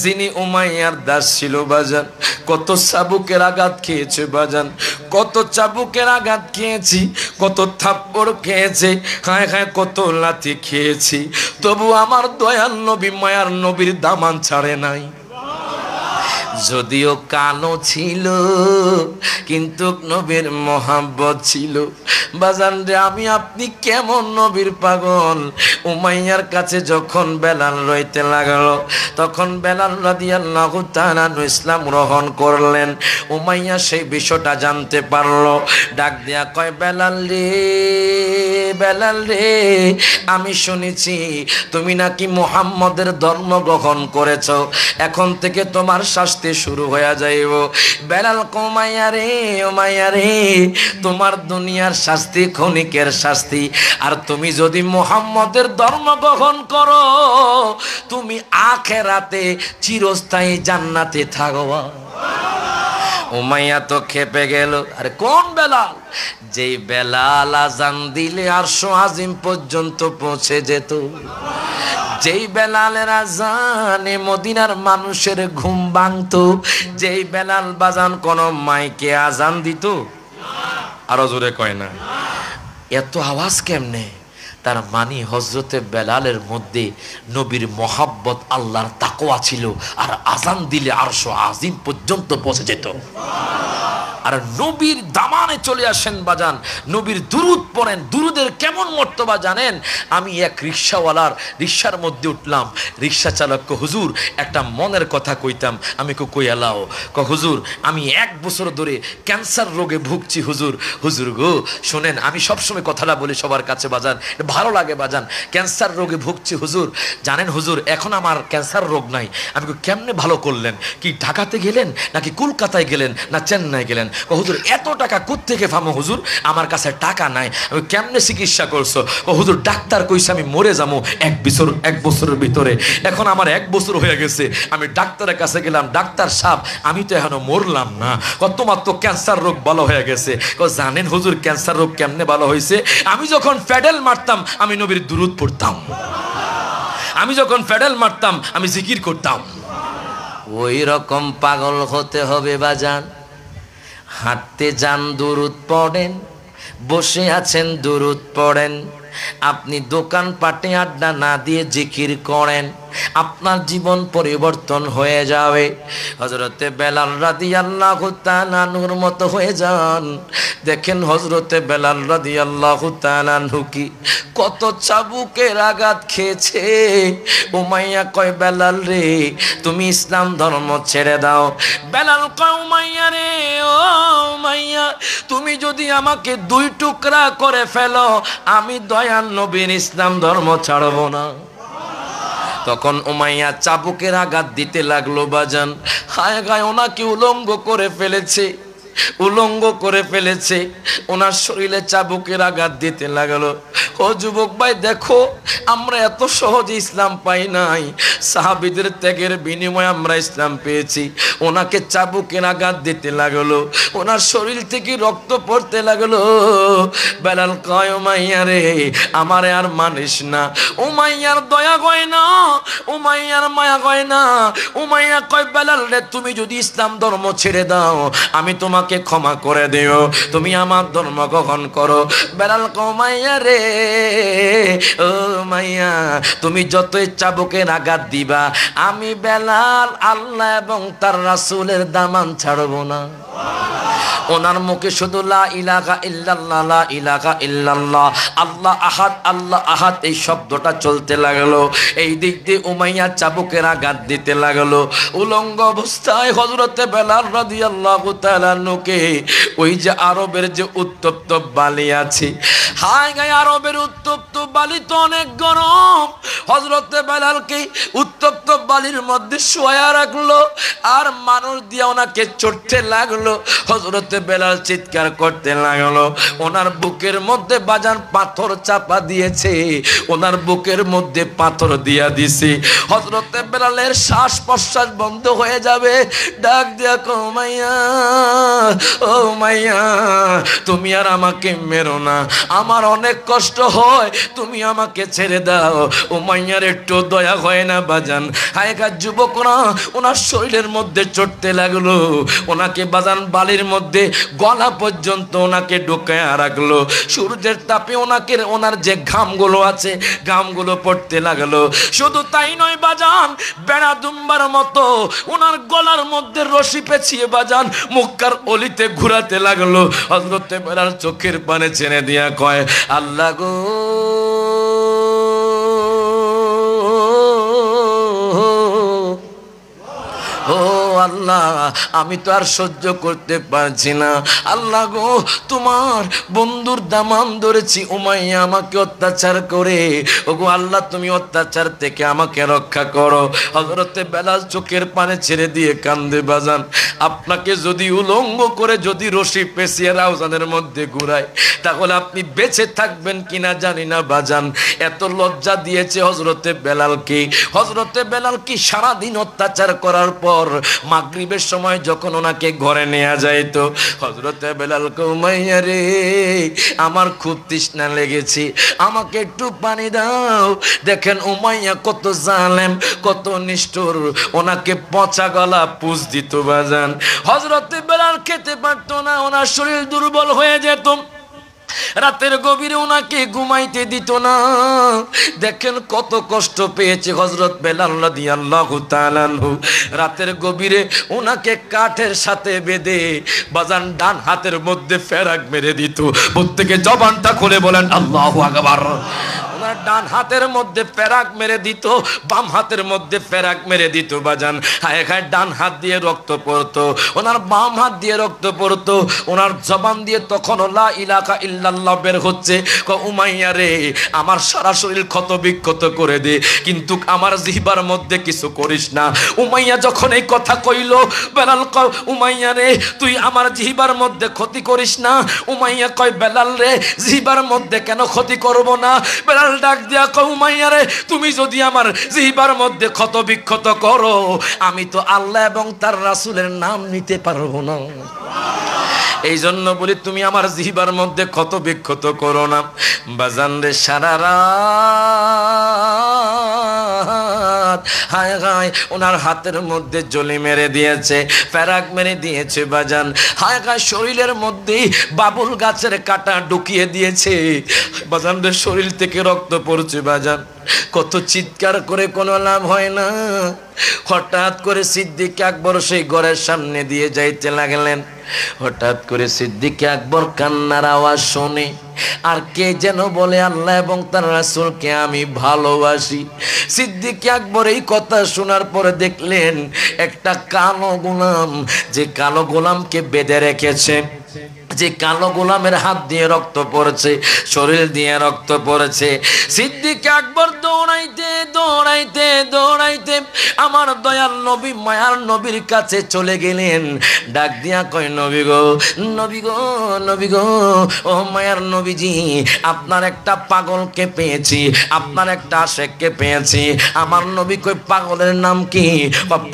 যিনি উমাইয়ার দাস ছিল বাজান, কত চাবুকের আঘাত খেয়েছে বাজান, কত চাবুকের আঘাত খেয়েছি, কত থাপ্পড় খেয়েছে, হায় হায় কত লাথি খেয়েছি, তবু আমার দয়াল নবী মায়ার নবীর দামান ছাড়ে নাই। যদিও কালো ছিল কিন্তু নবীর মোহাব্বত ছিল। বাজান রে, আমি আপনি কেমন নবীর পাগল। উমাইয়ার কাছে যখন বেলাল রইতে লাগলো, তখন বেলাল রাদিয়াল্লাহু তাআলা ইসলাম গ্রহণ করলেন। উমাইয়া সেই বিষয়টা জানতে পারলো, ডাক দিয়া কয়, বেলাল রে, বেলাল রে, আমি শুনেছি তুমি নাকি মুহাম্মদের ধর্ম গ্রহণ করেছ, এখন থেকে তোমার শাস্তি শুরু হয়ে যাইব। বেলাল উমাইয়া রে, উমাইয়া রে, তোমার দুনিয়ার শাস্তি ক্ষণিকের শাস্তি, আর তুমি যদি মুহাম্মদের ধর্ম গ্রহণ করো তুমি আখিরাতে চিরস্থায়ী জান্নাতে থাকবা। উমাইয়া তো খেপে গেল। আরে কোন বেলাল? যেই বেলাল আজান দিলে আরশ আজিম পর্যন্ত পৌঁছে যেত, যেই বেলালের আজানে মদিনার মানুষের ঘুম ভাঙতো, যেই বেলাল বাজান কোন মাইকে আজান দিত? আরো জোরে কয় না? এত আওয়াজ কেমনে? তার মানে হযরতে বেলালের মধ্যে নবীর মোহাব্বত, আল্লাহর তাকওয়া ছিল, আর আজান দিলে আরশ আজিম পর্যন্ত পৌঁছে যেত। আর নবীর দামানে চলে আসেন বাজান, নবীর দুরুদ পড়েন। দুরুদের কেমন মর্তবা জানেন? আমি এক রিক্সাওয়ালার রিক্সার মধ্যে উঠলাম, রিক্সা চালক কো, হুজুর একটা মনের কথা কইতাম। আমি কই আলাও? হুজুর আমি 1 বছর ধরে ক্যান্সার রোগে ভুগছি হুজুর। হুজুর গো শোনেন, আমি সবসময় কথাটা বলি সবার কাছে বাজান, ভালো লাগে বাজান, ক্যান্সার রোগে ভুগছি হুজুর। জানেন হুজুর, এখন আমার ক্যান্সার রোগ নাই। আমি কেমনে ভালো করলেন? কি ঢাকাতে গেলেন, নাকি কলকাতায় গেলেন, না চেন্নাই গেলেন? হুজুর এত টাকা কোত্থেকে পামো হুজুর, আমার কাছে টাকা নাই, আমি কেমনে চিকিৎসা করছো? হুজুর ডাক্তার কইছে আমি মরে যাবো এক বছরের ভিতরে। এখন আমার 1 বছর হয়ে গেছে, আমি ডাক্তারের কাছে গেলাম, ডাক্তার সাহেব আমি তো এখনো মরলাম না। তোমার তো ক্যান্সার রোগ ভালো হয়ে গেছে। জানেন হুজুর ক্যান্সার রোগ কেমনে ভালো হয়েছে? আমি যখন প্যাডেল মারতাম আমি নবীর দুরূদ পড়তাম, আমি যখন প্যাডেল মারতাম আমি জিকির করতাম। ওই রকম পাগল হতে হবে বাজান। হাঁটতে যান দুরূদ পড়েন, বসে আছেন দুরূদ পড়েন, আপনি দোকান পাটে আড্ডা না দিয়ে জিকির করেন, আপনার জীবন পরিবর্তন হয়ে যাবে। হযরতে বেলাল রাদিয়াল্লাহু তাআলা আনহুর মতো হয়ে যান। দেখেন হযরতে বেলাল রাদিয়াল্লাহু তাআলা আনহু কি কত চাবুকের আঘাত খেয়েছে। উমাইয়া কয় বেলাল রে তুমি ইসলাম ধর্ম ছেড়ে দাও। বেলাল কয় উমাইয়া রে ও উমাইয়া তুমি যদি আমাকে 2 টুকরা করে ফেলো আমি দয়াল নবীর ইসলাম ধর্ম ছাড়ব না। তখন উমাইয়া চাবুকের আঘাত দিতে লাগলো বাজান। হায় গায় ওনাকে উলঙ্গ করে ফেলেছে, উলঙ্গ করে ফেলেছে, ওনার শরীরে চাবুকের আঘাত দিতে লাগলো। ও যুবক ভাই দেখো আমরা এত সহজে ইসলাম পাই নাই, সাহাবীদের ত্যাগের বিনিময়ে আমরা ইসলাম পেয়েছি। ওনাকে চাবুকের আঘাত দিতে লাগলো, ওনার শরীর থেকে রক্ত পড়তে লাগলো। বেলাল কয় উমাইয়া রে আমারে আর মানিস না। উমাইয়ার দয়া হয় না, উমাইয়ার মায়া হয় না। উমাইয়া কয় বেলাল রে তুমি যদি ইসলাম ধর্ম ছেড়ে দাও আমি তোমাকে ক্ষমা করে দিও, তুমি আমার ধর্ম গ্রহণ করো। বেলাল কয় উমাইয়া রে ও মাইয়া তুমি যতই চাবুকের আঘাত দিবা আমি বেলাল আল্লাহ এবং তার রাসূলের দামান ছাড়ব না। ওনার মুখে শুধু লা ইলাহা ইল্লাল্লাহ লা ইলাহা ইল্লাল্লাহ আল্লাহ আহাদ এই শব্দটা চলতে লাগলো। এই দিক দিয়ে উমাইয়া চাবুকের আঘাত দিতে লাগলো। উলঙ্গ অবস্থায় হযরতে বেলাল রাদিয়াল্লাহু তাআলা নুকে ওই যে আরবের যে উত্তপ্ত বালি আছে, হায় গায় আরবের উত্তপ্ত বালি তো অনেক গরম। হযরতে বেলালকে উত্তপ্ত বালির মধ্যে শোয়া রাখলো আর মানুষ দিয়ে ওনাকে চড়তে লাগলো। হযরতে বেলাল চিৎকার করতে লাগলো। ওনার বুকের মধ্যে বাজান পাথর চাপা দিয়েছে, ওনার বুকের মধ্যে পাথর দিয়া দিছে। হযরতে বেলালের শ্বাস প্রশ্বাস বন্ধ হয়ে যাবে। ডাক দিয়া কও মাইয়া ও মাইয়া তুমি আর আমাকে মেরো না, আমার অনেক কষ্ট হয়, তুমি আমাকে ছেড়ে দাও। উমাইয়ার একটু দয়া হয় না বাজান। হায়গা যুবকরা ওনার শরীরের মধ্যে চড়তে লাগলো, ওনাকে বাজান বালির মধ্যে গলা পর্যন্ত ওনাকে ঢুকায়া রাখলো। সূর্যের তাপে ওনার যে ঘামগুলো আছে ঘামগুলো পড়তে লাগলো। শুধু তাই নয় বাজান, বেড়া দুম্বার মতো ওনার গলার মধ্যে রশি পেঁচিয়ে বাজান মক্কার অলিতে ঘুরাতে লাগলো। হযরতে বেলাল চোখের পানে ছেড়ে দিয়া কয় আল্লাহ গো ও আল্লাহ আমি তো আর সহ্য করতে পারছি না। আল্লাহ গো তোমার বন্ধুর দামান ধরেছি, উমাইয়া আমাকে অত্যাচার করে, ওগো আল্লাহ তুমি অত্যাচার থেকে আমাকে রক্ষা করো। হযরতে বেলাল চোখের পানে ছেড়ে দিয়ে কান্দে বাজান। আপনাকে যদি উলঙ্গ করে যদি রশি পেঁচিয়ে রাউজানের মধ্যে ঘুরায় তাহলে আপনি বেঁচে থাকবেন কিনা জানি না বাজান। এত লজ্জা দিয়েছে হযরতে বেলালকে। হযরতে বেলাল কি সারাদিন অত্যাচার করার পর মাগরিবের সময় যখন ওনাকে ঘরে নেওয়া যাইতো হযরতে বেলাল কও উমাইয়া রে আমার খুব তৃষ্ণা লেগেছে, আমাকে একটু পানি দাও। দেখেন উমাইয়া কত জালেম কত নিষ্ঠুর, ওনাকে পচা গলা পুষ দিত বাজান। হযরতে বেলাল খেতে পারতো না, ওনার শরীর দুর্বল হয়ে যেত। রাতের গভীরে ওনাকে ঘুমাইতে দিত না। দেখেন কত কষ্ট পেয়েছে হযরত বেলাল রাদিয়াল্লাহু তাআলা আনহু। রাতের গভীরে ওনাকে কাঠের সাথে বেঁধে বাজান ডান হাতের মধ্যে ফেরাক মেরে দিত। প্রত্যেকে জবানটা খুলে বলেন আল্লাহু আকবার। ওনার ডান হাতের মধ্যে পেরাক মেরে দিত, বাম হাতের মধ্যে পেরাক মেরে দিত বাজান। হায় হায়, ডান হাত দিয়ে রক্ত পড়তো, ওনার বাম হাত দিয়ে রক্ত পড়তো, ওনার জবান দিয়ে তখন লা ইলাহা ইল্লাল্লাহ বের হচ্ছে। উমাইয়া রে, আমার সারা শরীর ক্ষত বিক্ষত করে দে, কিন্তু আমার জিহ্বার মধ্যে কিছু করিস না। উমাইয়া যখন এই কথা কইল, বেলাল কয় উমাইয়া রে, তুই আমার জিহ্বার মধ্যে ক্ষতি করিস না। উমাইয়া কয় বেলাল রে, জিহ্বার মধ্যে কেন ক্ষতি করব না? বেলাল ডাক দিয়া কয় উমাইয়া রে, তুমি যদি আমার জিহ্বার মধ্যে ক্ষত বিক্ষত করো, আমি তো আল্লাহ এবং তার রাসূলের নাম নিতে পারবো না। এই জন্য বলি তুমি আমার জিহ্বার মধ্যে ক্ষত বিক্ষত করো না। বাজান রে, সারা রাত হায় হায় ওনার হাতের মধ্যে জলি মেরে দিয়েছে, প্যারাক মেরে দিয়েছে বাজান। হায় হায়, শরীরের মধ্যে বাবুল গাছের কাঁটা ঢুকিয়ে দিয়েছে বাজান রে, শরীর থেকে রক্ত পড়ছে বাজান। কত চিৎকার করে কোনো লাভ হয় না। হঠাৎ করে সিদ্দিক আকবর সেই ঘরের সামনে দিয়ে যাইতে লাগলেন। হঠাৎ করে সিদ্দিক আকবর কান্নার আওয়াজ শোনে, আর কে যেন বলে আল্লাহ এবং তার রাসূলকে আমি ভালোবাসি। সিদ্দিক আকবর এই কথা শোনার পরে দেখলেন একটা কালো গোলাম, যে কালো গোলামকে বেঁধে রেখেছে, যে কালো গোলামের হাত দিয়ে রক্ত পড়ছে, শরীর দিয়ে রক্ত পড়ছে। সিদ্দিক আকবর দৌড়াইতে দৌড়াইতে দৌড়াইতে আমার দয়াল নবী মায়ার নবীর কাছে চলে গেলেন। ডাক দিয়া কয় নবী গো, নবী গো, নবী গো, ও মায়ার নবীজি, আপনার একটা পাগলকে পেয়েছি, আপনার একটা আশেককে পেয়েছি। আমার নবী কই পাগলের নাম কি?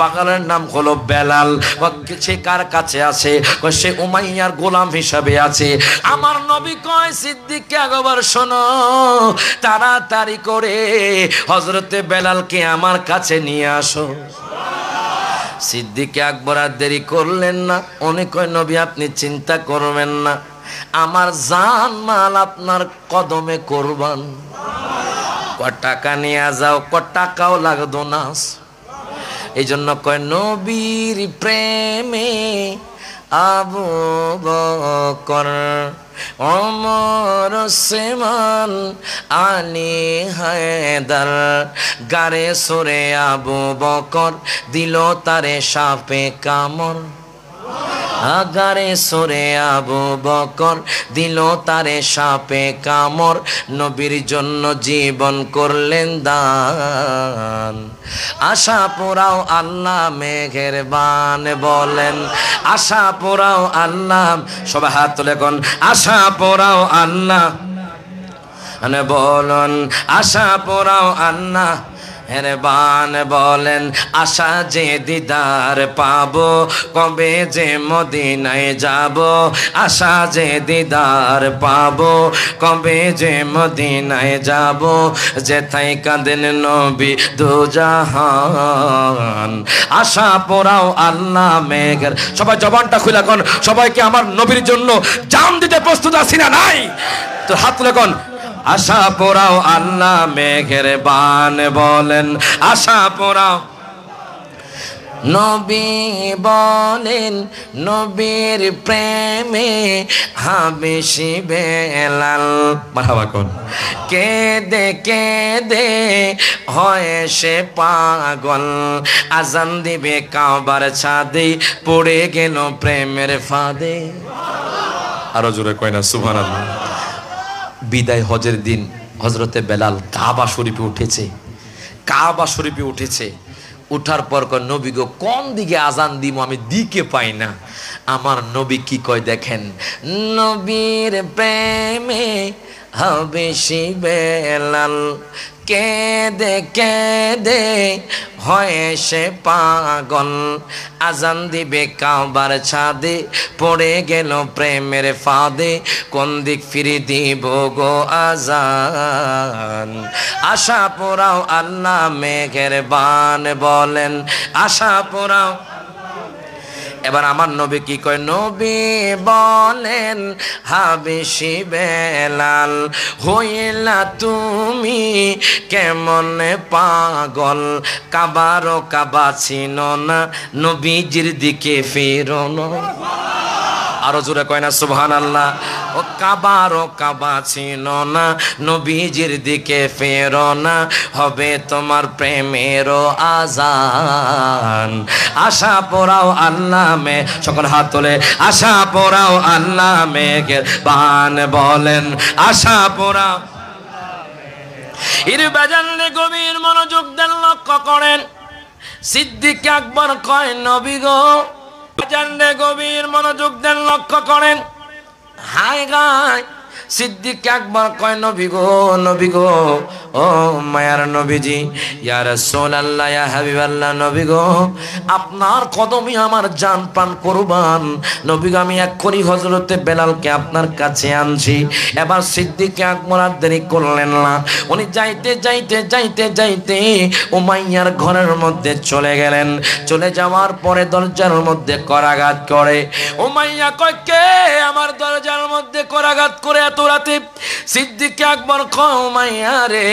পাগলের নাম হলো বেলাল। সে কার কাছে আছে? সে উমাইয়ার গোলাম হিসাবে আছে। আমার নবী কয় সিদ্দিক আকবর শোনো, তাড়াতাড়ি করে হযরতে বেলালকে আমার কাছে নিয়ে আসো। সিদ্দিক আকবর আর দেরি করলেন না। উনি কয় নবী আপনি চিন্তা করবেন না, আমার জান মাল আপনার কদমে কোরবান। টাকা নিয়ে যাও, টাকাও লাগতো না। এই জন্য কয় নবীর প্রেমে আবু বকর, ওমর, ওসমান, আলী, হায়দার, গারে সরে আবু বকর দিল তারে সাপে কামড়। আগারে সরে আবু বকর দিল তারে সাপে কামড়, নবীর জন্য জীবন করলেন দান। আশা পোড়াও আল্লাহ মেঘের বান বলেন, আশা পোড়াও আল্লাহ। সবাই হাত তুলে কোন আশা পোড়াও আল্লাহ বলেন, আশা পোড়াও আল্লাহ মেহরবান বলেন। আশা যে দিদার পাবো, কবে যে মদিনায় যাব। আশা যে দিদার পাবো, কবে যে মদিনায় যাব। যেথায় কাঁদেন নবী দুজাহান, আশা পোড়াও আল্লাহ মেঘের। সবাই জবানটা খুলে কোন, সবাইকে আমার নবীর জন্য জান দিতে প্রস্তুত আছি না নাই? তো হাত তুলে কোন আশা পোড়াও আল্লাহ মেঘের বান বলেন, আশা পোড়াও। নবী বলেন নবীর প্রেমে হাবেশি বেলাল। মারহাবা কোন কেঁদে কেঁদে হয় সে পাগল, আজান দিবে কাবার ছাদে, পড়ে গেল প্রেমের ফাঁদে। আরো জোরে কয় না সুবহানাল্লাহ। বিদায় হজের দিন হযরতে বেলাল কাবা শরীফে উঠেছে, কাবা শরীফে উঠেছে। উঠার পর কয় নবী গো কোন দিকে আজান দিব, আমি দিকে পাই না। আমার নবী কি কয় দেখেন, নবীর প্রেমে হাবেশি বেলাল, কেঁদে কেঁদে হয় সে পাগল, আজান দিবে কাবার ছাদে, পড়ে গেল প্রেমের ফাঁদে, কোন দিক ফিরে দিব গো আজান। আশা পোড়াও আল্লাহ মেঘের বান বলেন, আশা পোড়াও। এবার আমার নবী কি কয়, নবী বলেন হাবেশি বেলাল, হইলা তুমি কেমন পাগল, কাবারও কাবা ছিল না, নবীজির দিকে ফিরো না। আরো জোরে কয় না সুবহানাল্লাহ। ও কাবা চিনো না, নবীজির দিকে ফেরো না, হবে তোমার প্রেমেরও আজান। আশা পোড়াও আল্লাহ মে, সকল হাত তোলে, আশা পোড়াও আল্লাহ মেঘের বান বলেন, আশা পোড়াও। ইর বাজানলে গভীর মনোযোগ দেন, লক্ষ্য করেন। সিদ্দিক আকবর কয় নবী গো, বাজানলে গভীর মনোযোগ দেন, লক্ষ্য করেন। হায় গায় সিদ্দিক আকবর কয় নবী গো, নবী গো, ও মায়ার নবীজি, ইয়া রাসূলুল্লাহ, ইয়া হাবিবাল্লাহ, নবী গো, আপনার কদমে আমার জান প্রাণ কুরবান। নবী গো, আমি এক্ষুনি হযরতে বেলালকে আপনার কাছে আনছি। এবার সিদ্দিক আকবর আর দেরি করলেন না, উনি যাইতে যাইতে যাইতে যাইতে উমাইয়ার ঘরের মধ্যে চলে গেলেন। চলে যাওয়ার পরে দরজার মধ্যে করাঘাত করে। উমাইয়া কয় কে আমার দরজার মধ্যে করাঘাত করে এত রাতে? সিদ্দিক আকবর কয় উমাইয়া রে,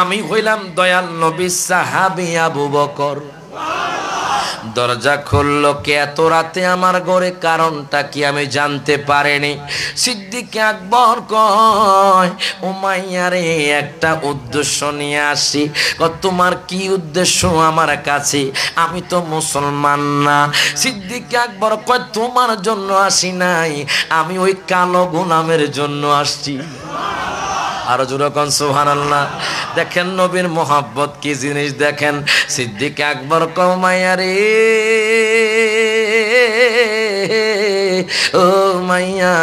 আমি হইলাম দয়াল নবী সাহাবী আবু বকর। দরজা খুললো কে এত রাতে আমার ঘরে, কারণটা কি আমি জানতে পারিনি। সিদ্দিক আকবর কয় উমাইয়া রে, একটা উদ্দেশ্য নিয়ে আসি। তোমার কি উদ্দেশ্য আমার কাছে? আমি তো মুসলমান না। সিদ্দিক আকবর কয় তোমার জন্য আসি নাই, আমি ওই কালো গোলামের জন্য আসছি। আরো জোরে কোন সুবহানাল্লাহ। দেখেন নবীর মোহাব্বত কি জিনিস দেখেন। সিদ্দিক আকবর কয় উমাইয়া রে, ও মাইয়া,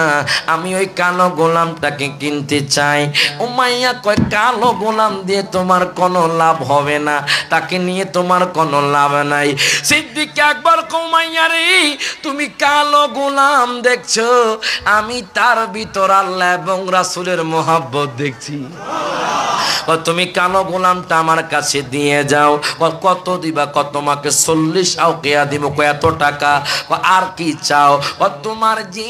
আমি ওই কালো গোলামটাকে কিনতে চাই। উমাইয়া কয় কালো গোলাম দিয়ে তোমার কোনো লাভ হবে না, তাকে নিয়ে তোমার কোনো লাভ নাই। সিদ্দিক আকবর কয় উমাইয়া রে, তুমি কালো গোলাম দেখছো, আমি তার ভিতর আল্লাহ এবং রাসূলের মোহাব্বত দেখছি। তুমি কালো গোলামটা আমার কাছে দিয়ে যাও। কত দিবা? কত তোমাকে 40 আউকিয়া দিব। এত টাকা? আর কি চাও? তোমার যে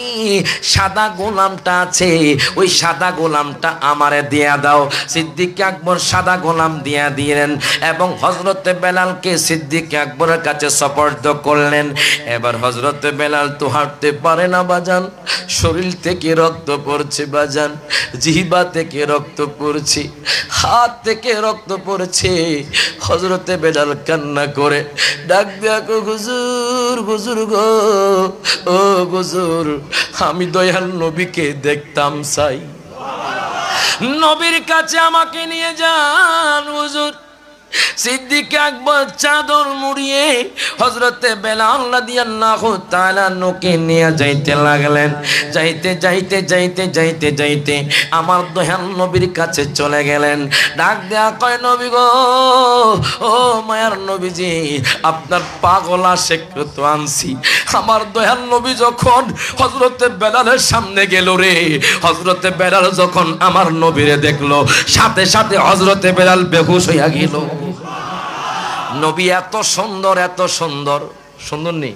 সাদা গোলামটা আছে, ওই সাদা গোলামটা আমারে দিয়া দাও। সিদ্দিক আকবর সাদা গোলাম দিয়া দিলেন এবং হযরতে বেলালকে সিদ্দিক আকবরের কাছে সুপর্দ করলেন। এবার হযরতে বেলাল তো হাঁটতে পারে না বাজান, শরীর থেকে রক্ত পড়ছে বাজান, জিহ্বা থেকে রক্ত পড়ছে, হাত থেকে রক্ত পড়ছে। হযরতে বেলাল কান্না করে ডাক দিয়া কো হুজুর, হুজুর গো, ও হুজুর, আমি দয়াল নবীকে দেখতাম চাই, নবীর কাছে আমাকে নিয়ে যান হুজুর। সিদ্দিক আকবর চাদর মুড়িয়ে হযরতে বেলাল রাদিয়াল্লাহু তাআলা নকে নিয়ে যাইতে লাগলেন। যাইতে যাইতে যাইতে যাইতে যাইতে আমার দয়াল নবীর কাছে চলে গেলেন। ডাক দেয়া কয় নবী গো, ও মায়ার নবীজি, আপনার পাগল আশিক তো আনছি। আমার দয়াল নবী যখন হযরতে বেলালের সামনে গেল রে, হযরতে বেলাল যখন আমার নবীরে দেখলো, সাথে সাথে হযরতে বেলাল বেহুশ হইয়া গেল। নবী এত সুন্দর, এত সুন্দর। সুন্দর নেই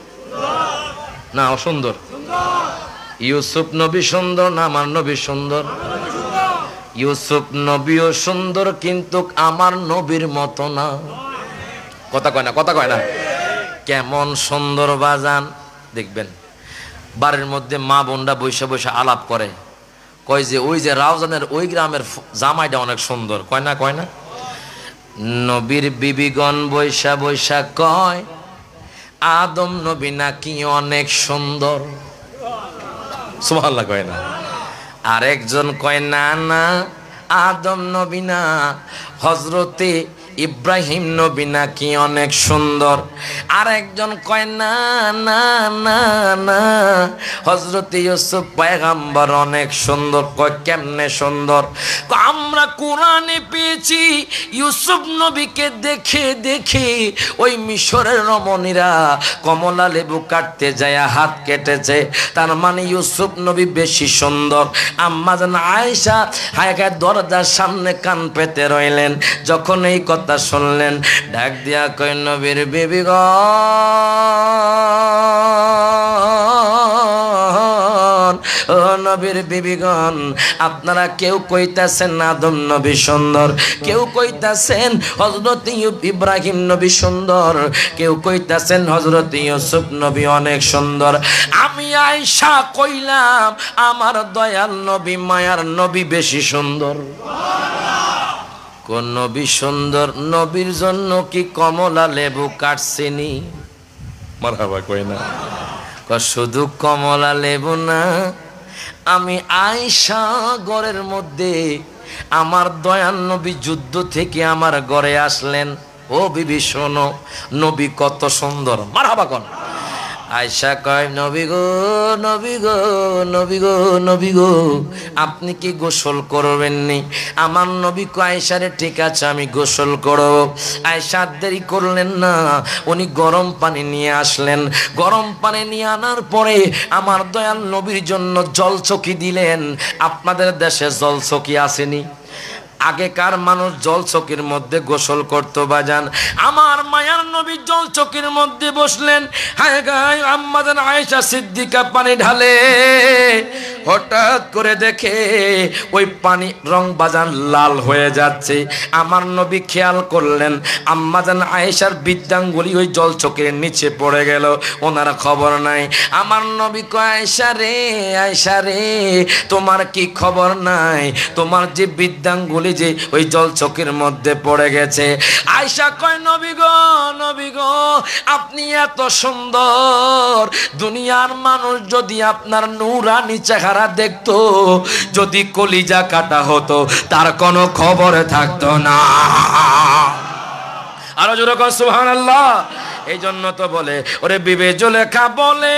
না অসুন্দর? ইউসুফ নবী সুন্দর না আমার নবী সুন্দর? ইউসুফ নবীও সুন্দর, কিন্তু আমার নবীর মতো না। কথা কয় না, কথা কয় না। কেমন সুন্দর বাজান দেখবেন। বাড়ির মধ্যে মা বোনরা বসে বসে আলাপ করে, কয় যে ওই যে রাউজানের ওই গ্রামের জামাইটা অনেক সুন্দর। কয় না, কয় না? নবীর বিবিগণ বৈশা বৈশা কয় আদম নবী নাকি অনেক সুন্দর। সুবহানাল্লাহ কয় না? আরেকজন কয় না না, আদম নবী না, হযরতে ইব্রাহিম নবী নাকি অনেক সুন্দর। আরেকজন কয় না না না না, হযরতে ইউসুফ পয়গম্বর অনেক সুন্দর। কয় কেমনে সুন্দর? আমরা কোরআনে পেয়েছি ইউসুফ নবীকে দেখে দেখে ওই মিশরের রমণীরা কমলা লেবু কাটতে যায় হাত কেটেছে। তার মানে ইউসুফ নবী বেশি সুন্দর। আম্মা জান আয়েশা হায়কা দরজার সামনে কান পেতে রইলেন। যখন এই কথা শুনলেন, ডাক দিয়া কই নবীর বিবি গণ, ও নবীর বিবিগণ, আপনারা কেউ কইতাছেন আদম নবী সুন্দর, কেউ কইতাছেন হযরত ইব্রাহিম নবী সুন্দর, কেউ কইতাছেন হযরত ইউসুফ নবী অনেক সুন্দর। আমি আয়েশা কইলাম আমার দয়াল নবী মায়ার নবী বেশি সুন্দর। কোন নবী সুন্দর? নবীর জন্য কি কমলা লেবু কাটছেনি? মারহাবা কই না? শুধু কমলা লেবু না, আমি আয়েশা ঘরের মধ্যে আমার দয়াল নবী যুদ্ধ থেকে আমার ঘরে আসলেন। ও বিবি শোনো, নবী কত সুন্দর। মারহাবা কোন? আয়েশা কয় নবী গো, নবী গো, নবী গো, নবী গো, আপনি কি গোসল করবেন নি? আমার নবী কয় আয়েশা রে ঠিক আছে আমি গোসল করব। আয়েশা দেরি করলেন না, উনি গরম পানি নিয়ে আসলেন। গরম পানি নিয়ে আনার পরে আমার দয়াল নবীর জন্য জলচকি দিলেন। আপনাদের দেশে জলচকি আসেনি? আগেকার মানুষ জলচকির মধ্যে গোসল করতো বাজান। আমার মায়ার নবী জলচকির মধ্যে বসলেন। হায় গায় আম্মাজান আয়েশা সিদ্দিকা পানি ঢালে, হঠাৎ করে দেখে ওই পানি রং বাজান লাল হয়ে যাচ্ছে। আমার নবী খেয়াল করলেন আম্মাজান আয়েশার বৃদ্ধাঙ্গুলি ওই জলচকির নিচে পড়ে গেল, ওনার খবর নাই। আমার নবী কয় আয়েশা রে, আয়েশা রে, তোমার কি খবর নাই? তোমার যে বৃদ্ধাঙ্গুলি যে ওই জলচকির মধ্যে পড়ে গেছে। আয়েশা কয় নবী গো, নবী গো, আপনি এত সুন্দর, দুনিয়ার মানুষ যদি আপনার নূরানি চেহারা দেখতো, যদি কলিজা কাটা হতো তার কোনো খবর থাকতো না। আরো জোরে কর সুবহানাল্লাহ। এই জন্য তো বলে ওরে বিবে জুলেখা বলে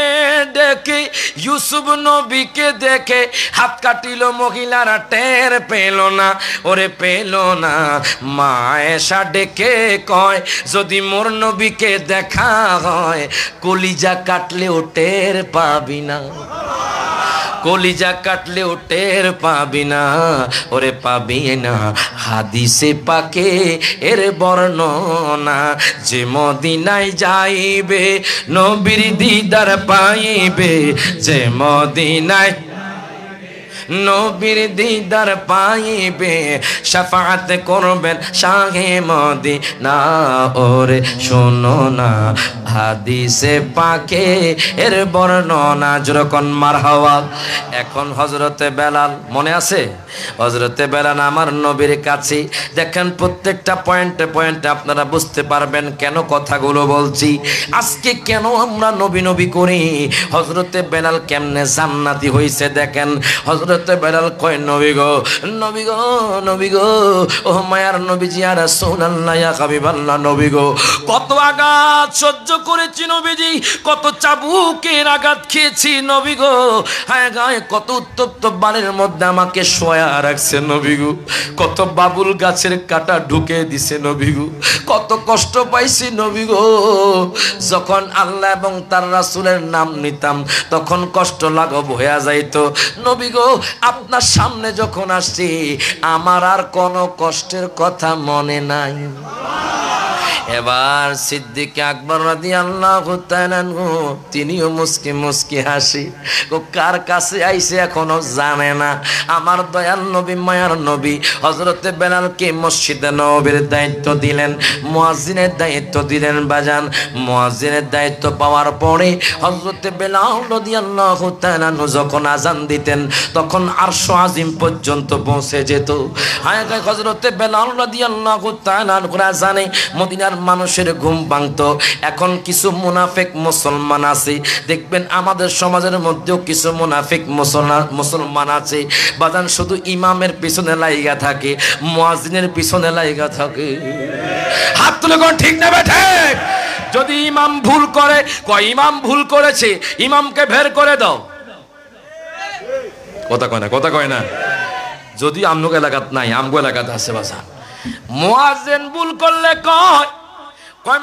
দেখে ইউসুফ নবীকে দেখে হাত কাটিল মহিলারা টের পেল না, ওরে পেল না। মা আয়েশা ডেকে কয় যদি মোর নবীকে দেখা হয় কলিজা কাটলেও টের পাবি না, কলিজা কাটলেও টের পাবি না, ওরে পাবি না। হাদিসে পাকে এর বর্ণনা, যে মদিনায় যাইবে নবীর দিদার পাইবে, যে মদিনায় নবীর দিদার পাইবে, শাফাআত করবেন শাহে মদিনা। ওরে শোনো না হাদিসে পাকে এর বর্ণনা, যেরকম মারহাবা। এখন হযরতে বেলাল মনে আছে? হযরতে বেলাল আমার নবীর কাছে দেখেন প্রত্যেকটা পয়েন্টে পয়েন্টে আপনারা বুঝতে পারবেন কেন কথাগুলো বলছি। আজকে কেন আমরা নবী নবী করি, হযরতে বেলাল কেমনে জান্নাতি হইছে দেখেন। হযরতে বেলাল কয় নবী গো, নবী গো, নবী গো, ও মায়ার নবীজি ইয়া রাসূলুল্লাহ ইয়া হাবিবাল্লাহ, নবী গো, কত আঘাত সহ্য করেছি নবীজি, কত চাবুকের আঘাত খেয়েছি নবী গো, হায় গায়ে কত উত্তপ্ত বালির মধ্যে আমাকে শোয়া রাখছে নবী গো, কত বাবুল গাছের কাঁটা ঢুকে দিছে নবী গো, কত কষ্ট পাইছি নবী গো। যখন আল্লাহ এবং তার রাসূলের নাম নিতাম তখন কষ্ট লাঘব হয়ে যাইতো নবী গো। আপনার সামনে যখন আসছি আমার আর কোনো কষ্টের কথা মনে নাই। এবার সিদ্দিক আকবর রাদিয়াল্লাহু তাআলা তিনিও মুস্কি মুস্কি হাসি, ও কার কাছে আইছে এখনো জানে না। আমার দয়াল নবী মায়ার নবী হযরতে বেলালকে মসজিদে নববীর দায়িত্ব দিলেন, মুয়াজ্জিনের দায়িত্ব দিলেন বাজান। মুয়াজ্জিনের দায়িত্ব পাওয়ার পরে হযরতে বেলাল রাদিয়াল্লাহু তাআলা যখন আযান দিতেন তখন আরশ আজিম পর্যন্ত পৌঁছে যেত। হায় গায় হযরতে বেলাল রাদিয়াল্লাহু তাআলা আযানে মদিনার মানুষের ঘুম ভাঙতো। এখন কিছু মুনাফিক মুসলমান আছে, দেখবেন আমাদের সমাজের মধ্যেও কিছু মুনাফিক মুসলমান আছে বাজান, শুধু ইমামের পিছনে লাইগা থাকে, মুয়াজ্জিনের পিছনে লাইগা থাকে। হাত তুলে কোন ঠিক না ঠিক? যদি ইমাম ভুল করে কয় ইমাম ভুল করেছে, ইমামকে বের করে দাও। কথা কয় না, কথা কয় না। যদি আমগো এলাকাত নাই, আমগো এলাকাতে আছে বাজান, মুয়াজ্জিন ভুল করলে কয়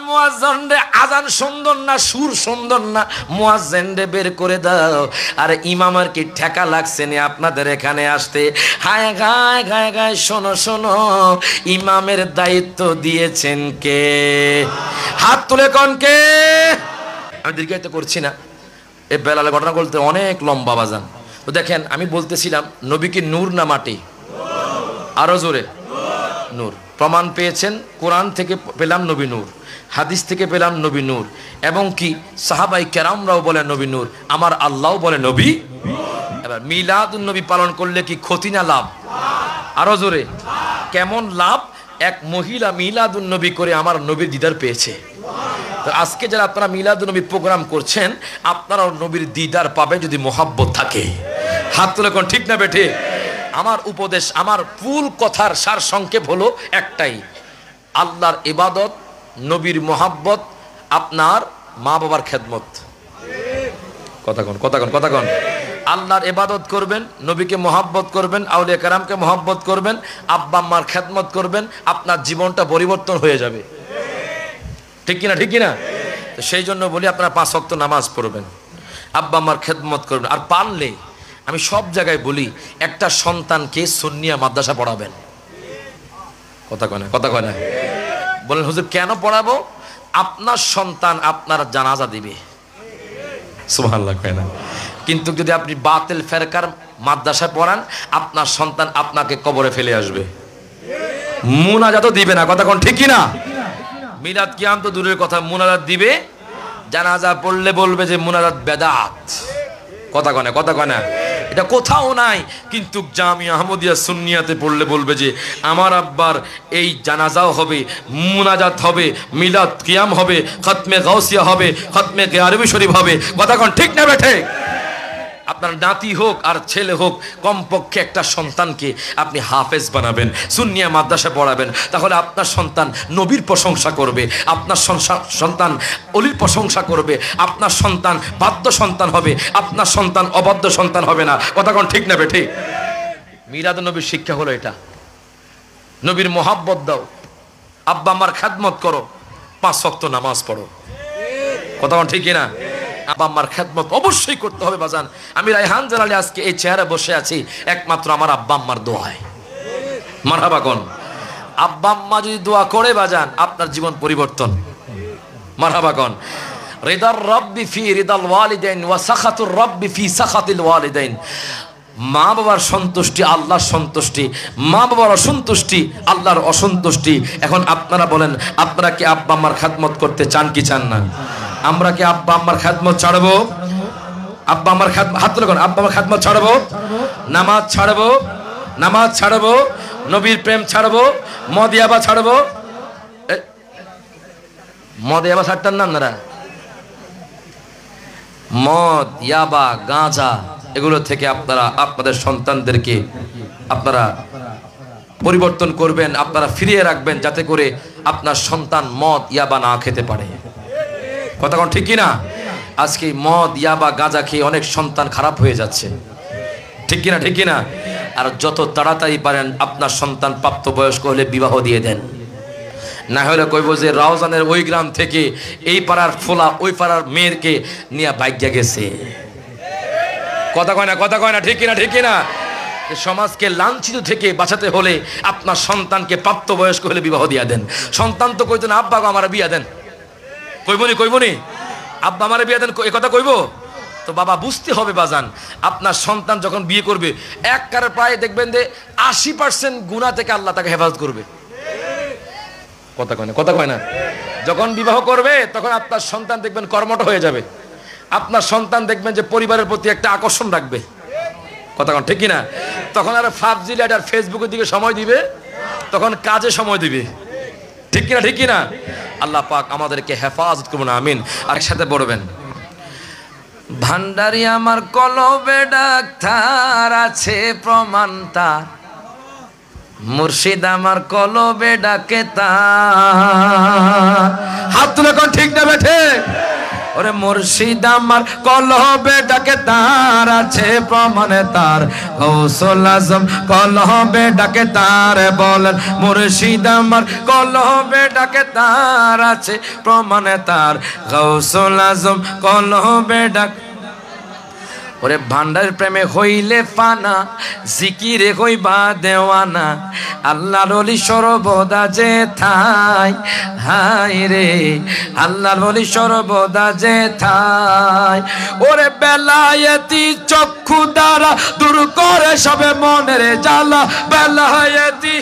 মুয়াজ্জিন রে আজান সুন্দর না, সুর সুন্দর না, মুয়াজ্জিন রে বের করে দাও। আর ইমামের কি ঠেকা লাগছে না আপনাদের এখানে আসতে? হায় গায় গায় গায় শোনো শোনো, ইমামের দায়িত্ব দিয়েছেন কে? হাত তুলে কোন কে? আমি দীর্ঘায়িত করছি না, এই বেলালের ঘটনা বলতে অনেক লম্বা বাজান, তো দেখেন আমি বলতেছিলাম নবী কি নূর না মাটি? আরো জোরে। নূর। প্রমাণ পেয়েছেন কোরআন থেকে পেলাম নবী নূর, হাদিস থেকে পেলাম নবী নূর, এবং কি সাহাবাই কেরামরাও বলে নবী নূর, আমার আল্লাহও বলে নবী। এবার মিলাদুন নবী পালন করলে কি ক্ষতি না লাভ? আরো জোরে। কেমন লাভ? এক মহিলা মিলাদুন নবী করে আমার নবীর দিদার পেয়েছে। তো আজকে যারা আপনারা মিলাদুন নবী প্রোগ্রাম করছেন, আপনারাও নবীর দিদার পাবেন যদি মোহাব্বত থাকে। হাত তুলে কোন ঠিক না বেঠে? আমার উপদেশ, আমার ফুল কথার সার সংক্ষেপ হলো একটাই, আল্লাহর ইবাদত, নবীর মোহাব্বত, আপনার মা বাবার খেদমত। কথা কন। আল্লাহর ইবাদত করবেন, নবীকে মোহাব্বত করবেন, আউলিয়া কেরামকে মোহাব্বত করবেন, আব্বা আম্মার খেদমত করবেন, আপনার জীবনটা পরিবর্তন হয়ে যাবে। ঠিক কিনা? ঠিক কিনা? তো সেই জন্য বলি আপনারা 5 ওয়াক্ত নামাজ পড়বেন, আব্বা আম্মার খেদমত করবেন, আর পারলে আমি সব জায়গায় বলি একটা সন্তানকে সুন্নিয়া মাদ্রাসা পড়াবেন। কথা কয় না? বলেন হুজুর কেন পড়াবো? আপনার সন্তান আপনার জানাজা দিবে, সুবহানাল্লাহ কয় না? কিন্তু যদি আপনি বাতিল ফেরকার মাদ্রাসা পড়ান, আপনার সন্তান আপনাকে কবরে ফেলে আসবে, মুনাজাতও দিবে না। কথা কোন ঠিক কিনা? মিলাদ কিয়াম তো দূরের কথা, মুনাজাত দিবে। জানাজা পড়লে বলবে যে মুনাজাত বেদাত। কথা কয় না? এটা কোথাও নাই, কিন্তু জামিয়া আহমদিয়া সুন্নিয়াতে পড়লে বলবে যে আমার আব্বার এই জানাজাও হবে, মুনাজাত হবে, মিলাদ কিয়াম হবে, খতমে গাউসিয়া হবে, খতমে আরবি শরীফ হবে। কথা কোন ঠিক না বেঠে? আপনার নাতি হোক আর ছেলে হোক, কমপক্ষে একটা সন্তানকে আপনি হাফেজ বানাবেন, সুন্নিয়া মাদ্রাসা পড়াবেন, তাহলে আপনার সন্তান নবীর প্রশংসা করবে, আপনার সন্তান অলির প্রশংসা করবে, আপনার সন্তান বাধ্য সন্তান হবে, আপনার সন্তান অবাধ্য সন্তান হবে না। কথা কোন ঠিক না বেঠে? মিলাদ নবীর শিক্ষা হলো এটা। নবীর মোহাব্বত দাও, আব্বা আমার খেদমত করো, 5 ওয়াক্ত নামাজ পড়ো। কথা কোন ঠিক না? আব্বা আম্মার খেদমত অবশ্যই করতে হবে বাজান। আমি রায়হান জালালি আজকে এই চেয়ারে বসে আছি একমাত্র আমার আব্বা আম্মার দোয়ায়। মারহাবা কোন? আব্বা আম্মা যদি দোয়া করে বাজান, আপনার জীবন পরিবর্তন। মারহাবা কোন? রিদার রব্বি ফি রিদাল ওয়ালিদাইন ওয়া সাখাতুর রব্বি ফি সাখাতিল ওয়ালিদাইন। মা বাবার সন্তুষ্টি আল্লাহর সন্তুষ্টি, মা বাবার অসন্তুষ্টি আল্লাহর অসন্তুষ্টি। এখন আপনারা বলেন, আপনারা কি আব্বা আম্মার খেদমত করতে চান কি চান না? আমরা কি আব্বা আম্মার খেদমত ছাড়বো? আব্বা আম্মার হাত তুলে কোন? আব্বা আম্মার খেদমত ছাড়বো? নামাজ ছাড়বো? নবীর প্রেম ছাড়বো? মদিয়াবা ছাড়বো? মদিয়াবা ছাড়তেন না আপনারা? মদ, ইয়াবা, গাঁজা এগুলো থেকে আপনারা আপনাদের সন্তানদেরকে আপনারা পরিবর্তন করবেন, আপনারা ফিরিয়ে রাখবেন, যাতে করে আপনার সন্তান মদ ইয়াবা না খেতে পারে। কথা কোন ঠিক কিনা? আজকে মদ ইয়াবা গাঁজা খেয়ে অনেক সন্তান খারাপ হয়ে যাচ্ছে। ঠিক কিনা? আর যত তাড়াতাড়ি পারেন আপনার সন্তান প্রাপ্তবয়স্ক হলে বিবাহ দিয়ে দেন, না হলে কইব যে রাউজানের ওই গ্রাম থেকে এই পাড়ার ফোলা ওই পাড়ার মেয়েরকে নিয়ে বাইজ্ঞা গেছে। কথা কয় না? ঠিক কিনা? সমাজকে লাঞ্ছিত থেকে বাঁচাতে হলে আপনার সন্তানকে প্রাপ্তবয়স্ক হলে বিবাহ দিয়ে দেন। সন্তান তো কইতো না আব্বা আমার বিয়া দেন, কইবনি আব্বা আমার বিয়া দেন, এ কথা কইব তো? বাবা বুঝতে হবে বাজান, আপনার সন্তান যখন বিয়ে করবে একবারে প্রায় দেখবেন যে 80% গুনাহ থেকে আল্লাহ তাকে হেফাজত করবে। কথা কয় না? যখন বিবাহ করবে তখন আপনার সন্তান দেখবেন কর্মঠ হয়ে যাবে, আপনার সন্তান দেখবেন যে পরিবারের প্রতি একটা আকর্ষণ রাখবে। কথা কন ঠিক কিনা? তখন আর ফাবজি লাইট আর ফেসবুকের দিকে সময় দিবে, তখন কাজে সময় দিবে। ঠিক কিনা? আল্লাহ পাক আমাদেরকে হেফাজত করুন, আমিন। আর একসাথে পড়বেন, ভান্ডারি আমার কলবে ডাক্তার আছে প্রমাণ তার, মুর্শিদ আমার কলবে ডাকে তার। হাত তুলে কোন ঠিক না বেঠে? ওরে মুর্শিদ আমার কলবে ডাকে তার, আছে প্রমাণে তার, গৌসুল আজম কলবে ডাকে তার। বলেন মুর্শিদ আমার কলবে ডাকে তার, আছে প্রমাণে তার, গৌসুল আজম কলবে ডাক। ওরে ভান্ডার প্রেমে হইলে ফানা, জিকিরে হইবা দেওয়ানা, আল্লাহর ওলি সর্বদা যে থাই, হায় রে আল্লাহর ওলি সর্বদা যে থাই। ওরে বেলায়েতি চক্ষু দ্বারা জ্বালা দূর করে সবে মনের জ্বালা বেলায়েতি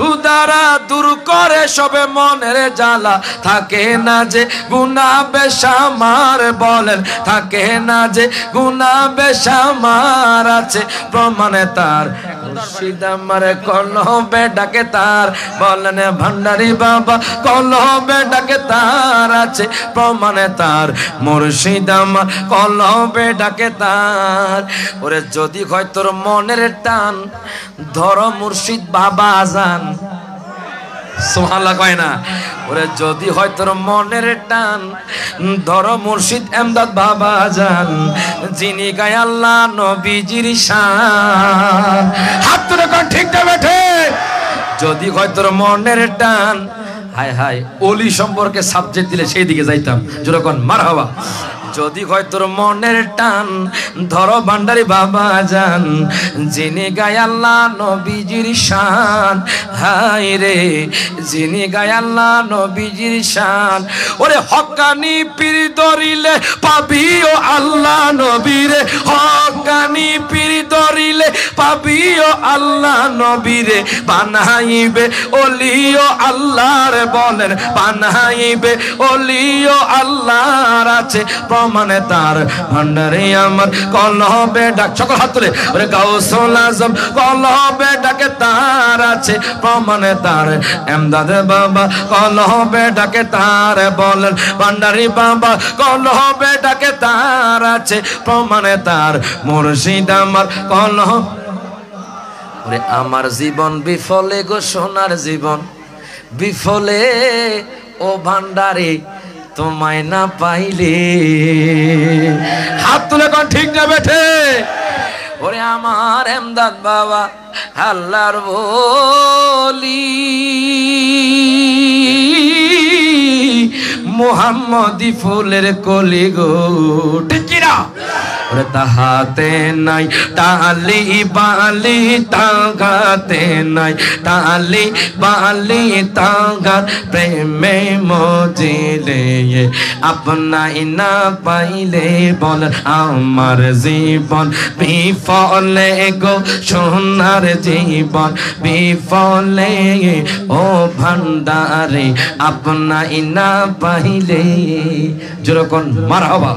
উদারা দূর করে সবে মনের জ্বালা থাকে না যে গুনাহ বেশামার বলেন থাকে না যে গুনাহ বেশামার আছে প্রমাণে তার মুর্শিদ আমার কলবে ডাকে তার বলেন ভান্ডারি বাবা কলবে ডাকে তার আছে প্রমাণে তার মুর্শিদ আমার কলবে ডাকে তার ওরে যদি হয় তোর মনের টান ধর মুর্শিদ বাবা আজান সুবহানাল্লাহ কয় না ওরে যদি হয় তোর মনের টান ধর মুর্শিদ এমদাদ বাবা জান যিনি গায় আল্লাহ নবীজির শান হাত তুলে কর ঠিক না বেঠে যদি হয় তোর মনের টান হায় হায় ওলি সম্পর্কে সাবজেক্ট দিলে সেই দিকে যাইতাম যেরকম মারহাবা যদি হয় তোর মনের টান ধরো ভান্ডারি বাবা জান যিনি গায় আল্লাহ নবীজির শান হায় রে যিনি গায় আল্লাহ নবীজির শান ওরে হক্কানি পীর ধরিলে পাবি ও আল্লাহ নবীরে হক্কানি পীর ধরিলে পাবি ও আল্লাহ নবীরে বানাইবে ওলি ও আল্লাহর বলেন বানাইবে ওলি ও আল্লাহর আছে প্রমাণে তার ভান্ডারে আমার কলবে ডাক সকল হাত তুলে ওরে গাউসুল আজম কলবে ডাকে তার আছে প্রমাণে তার এমদাদ বাবা কলবে ডাকে তার বলেন ভান্ডারি বাবা কলবে ডাকে তার আছে প্রমাণে তার মুর্শিদ আমার কলহ ওরে আমার জীবন বিফলে গো সোনার জীবন বিফলে ও ভান্ডারি তোমায় না পাইলে হাত তুলে কোন ঠিক না বেঠে ওরে আমার এমদাদ বাবা আল্লাহর বলি মুহাম্মদি ফুলের কলি গো ঠিক না ওরে তাহাতে নাই টালি বালি তাগাতে নাই টালি বালি তাগার প্রেমে মজিলে আপনাই না পাইলে বল আমার জীবন বিফলে গো সোনার জীবন বিফলে ও ভান্ডারে আপনাই না পাইলে যেরকম মারহাবা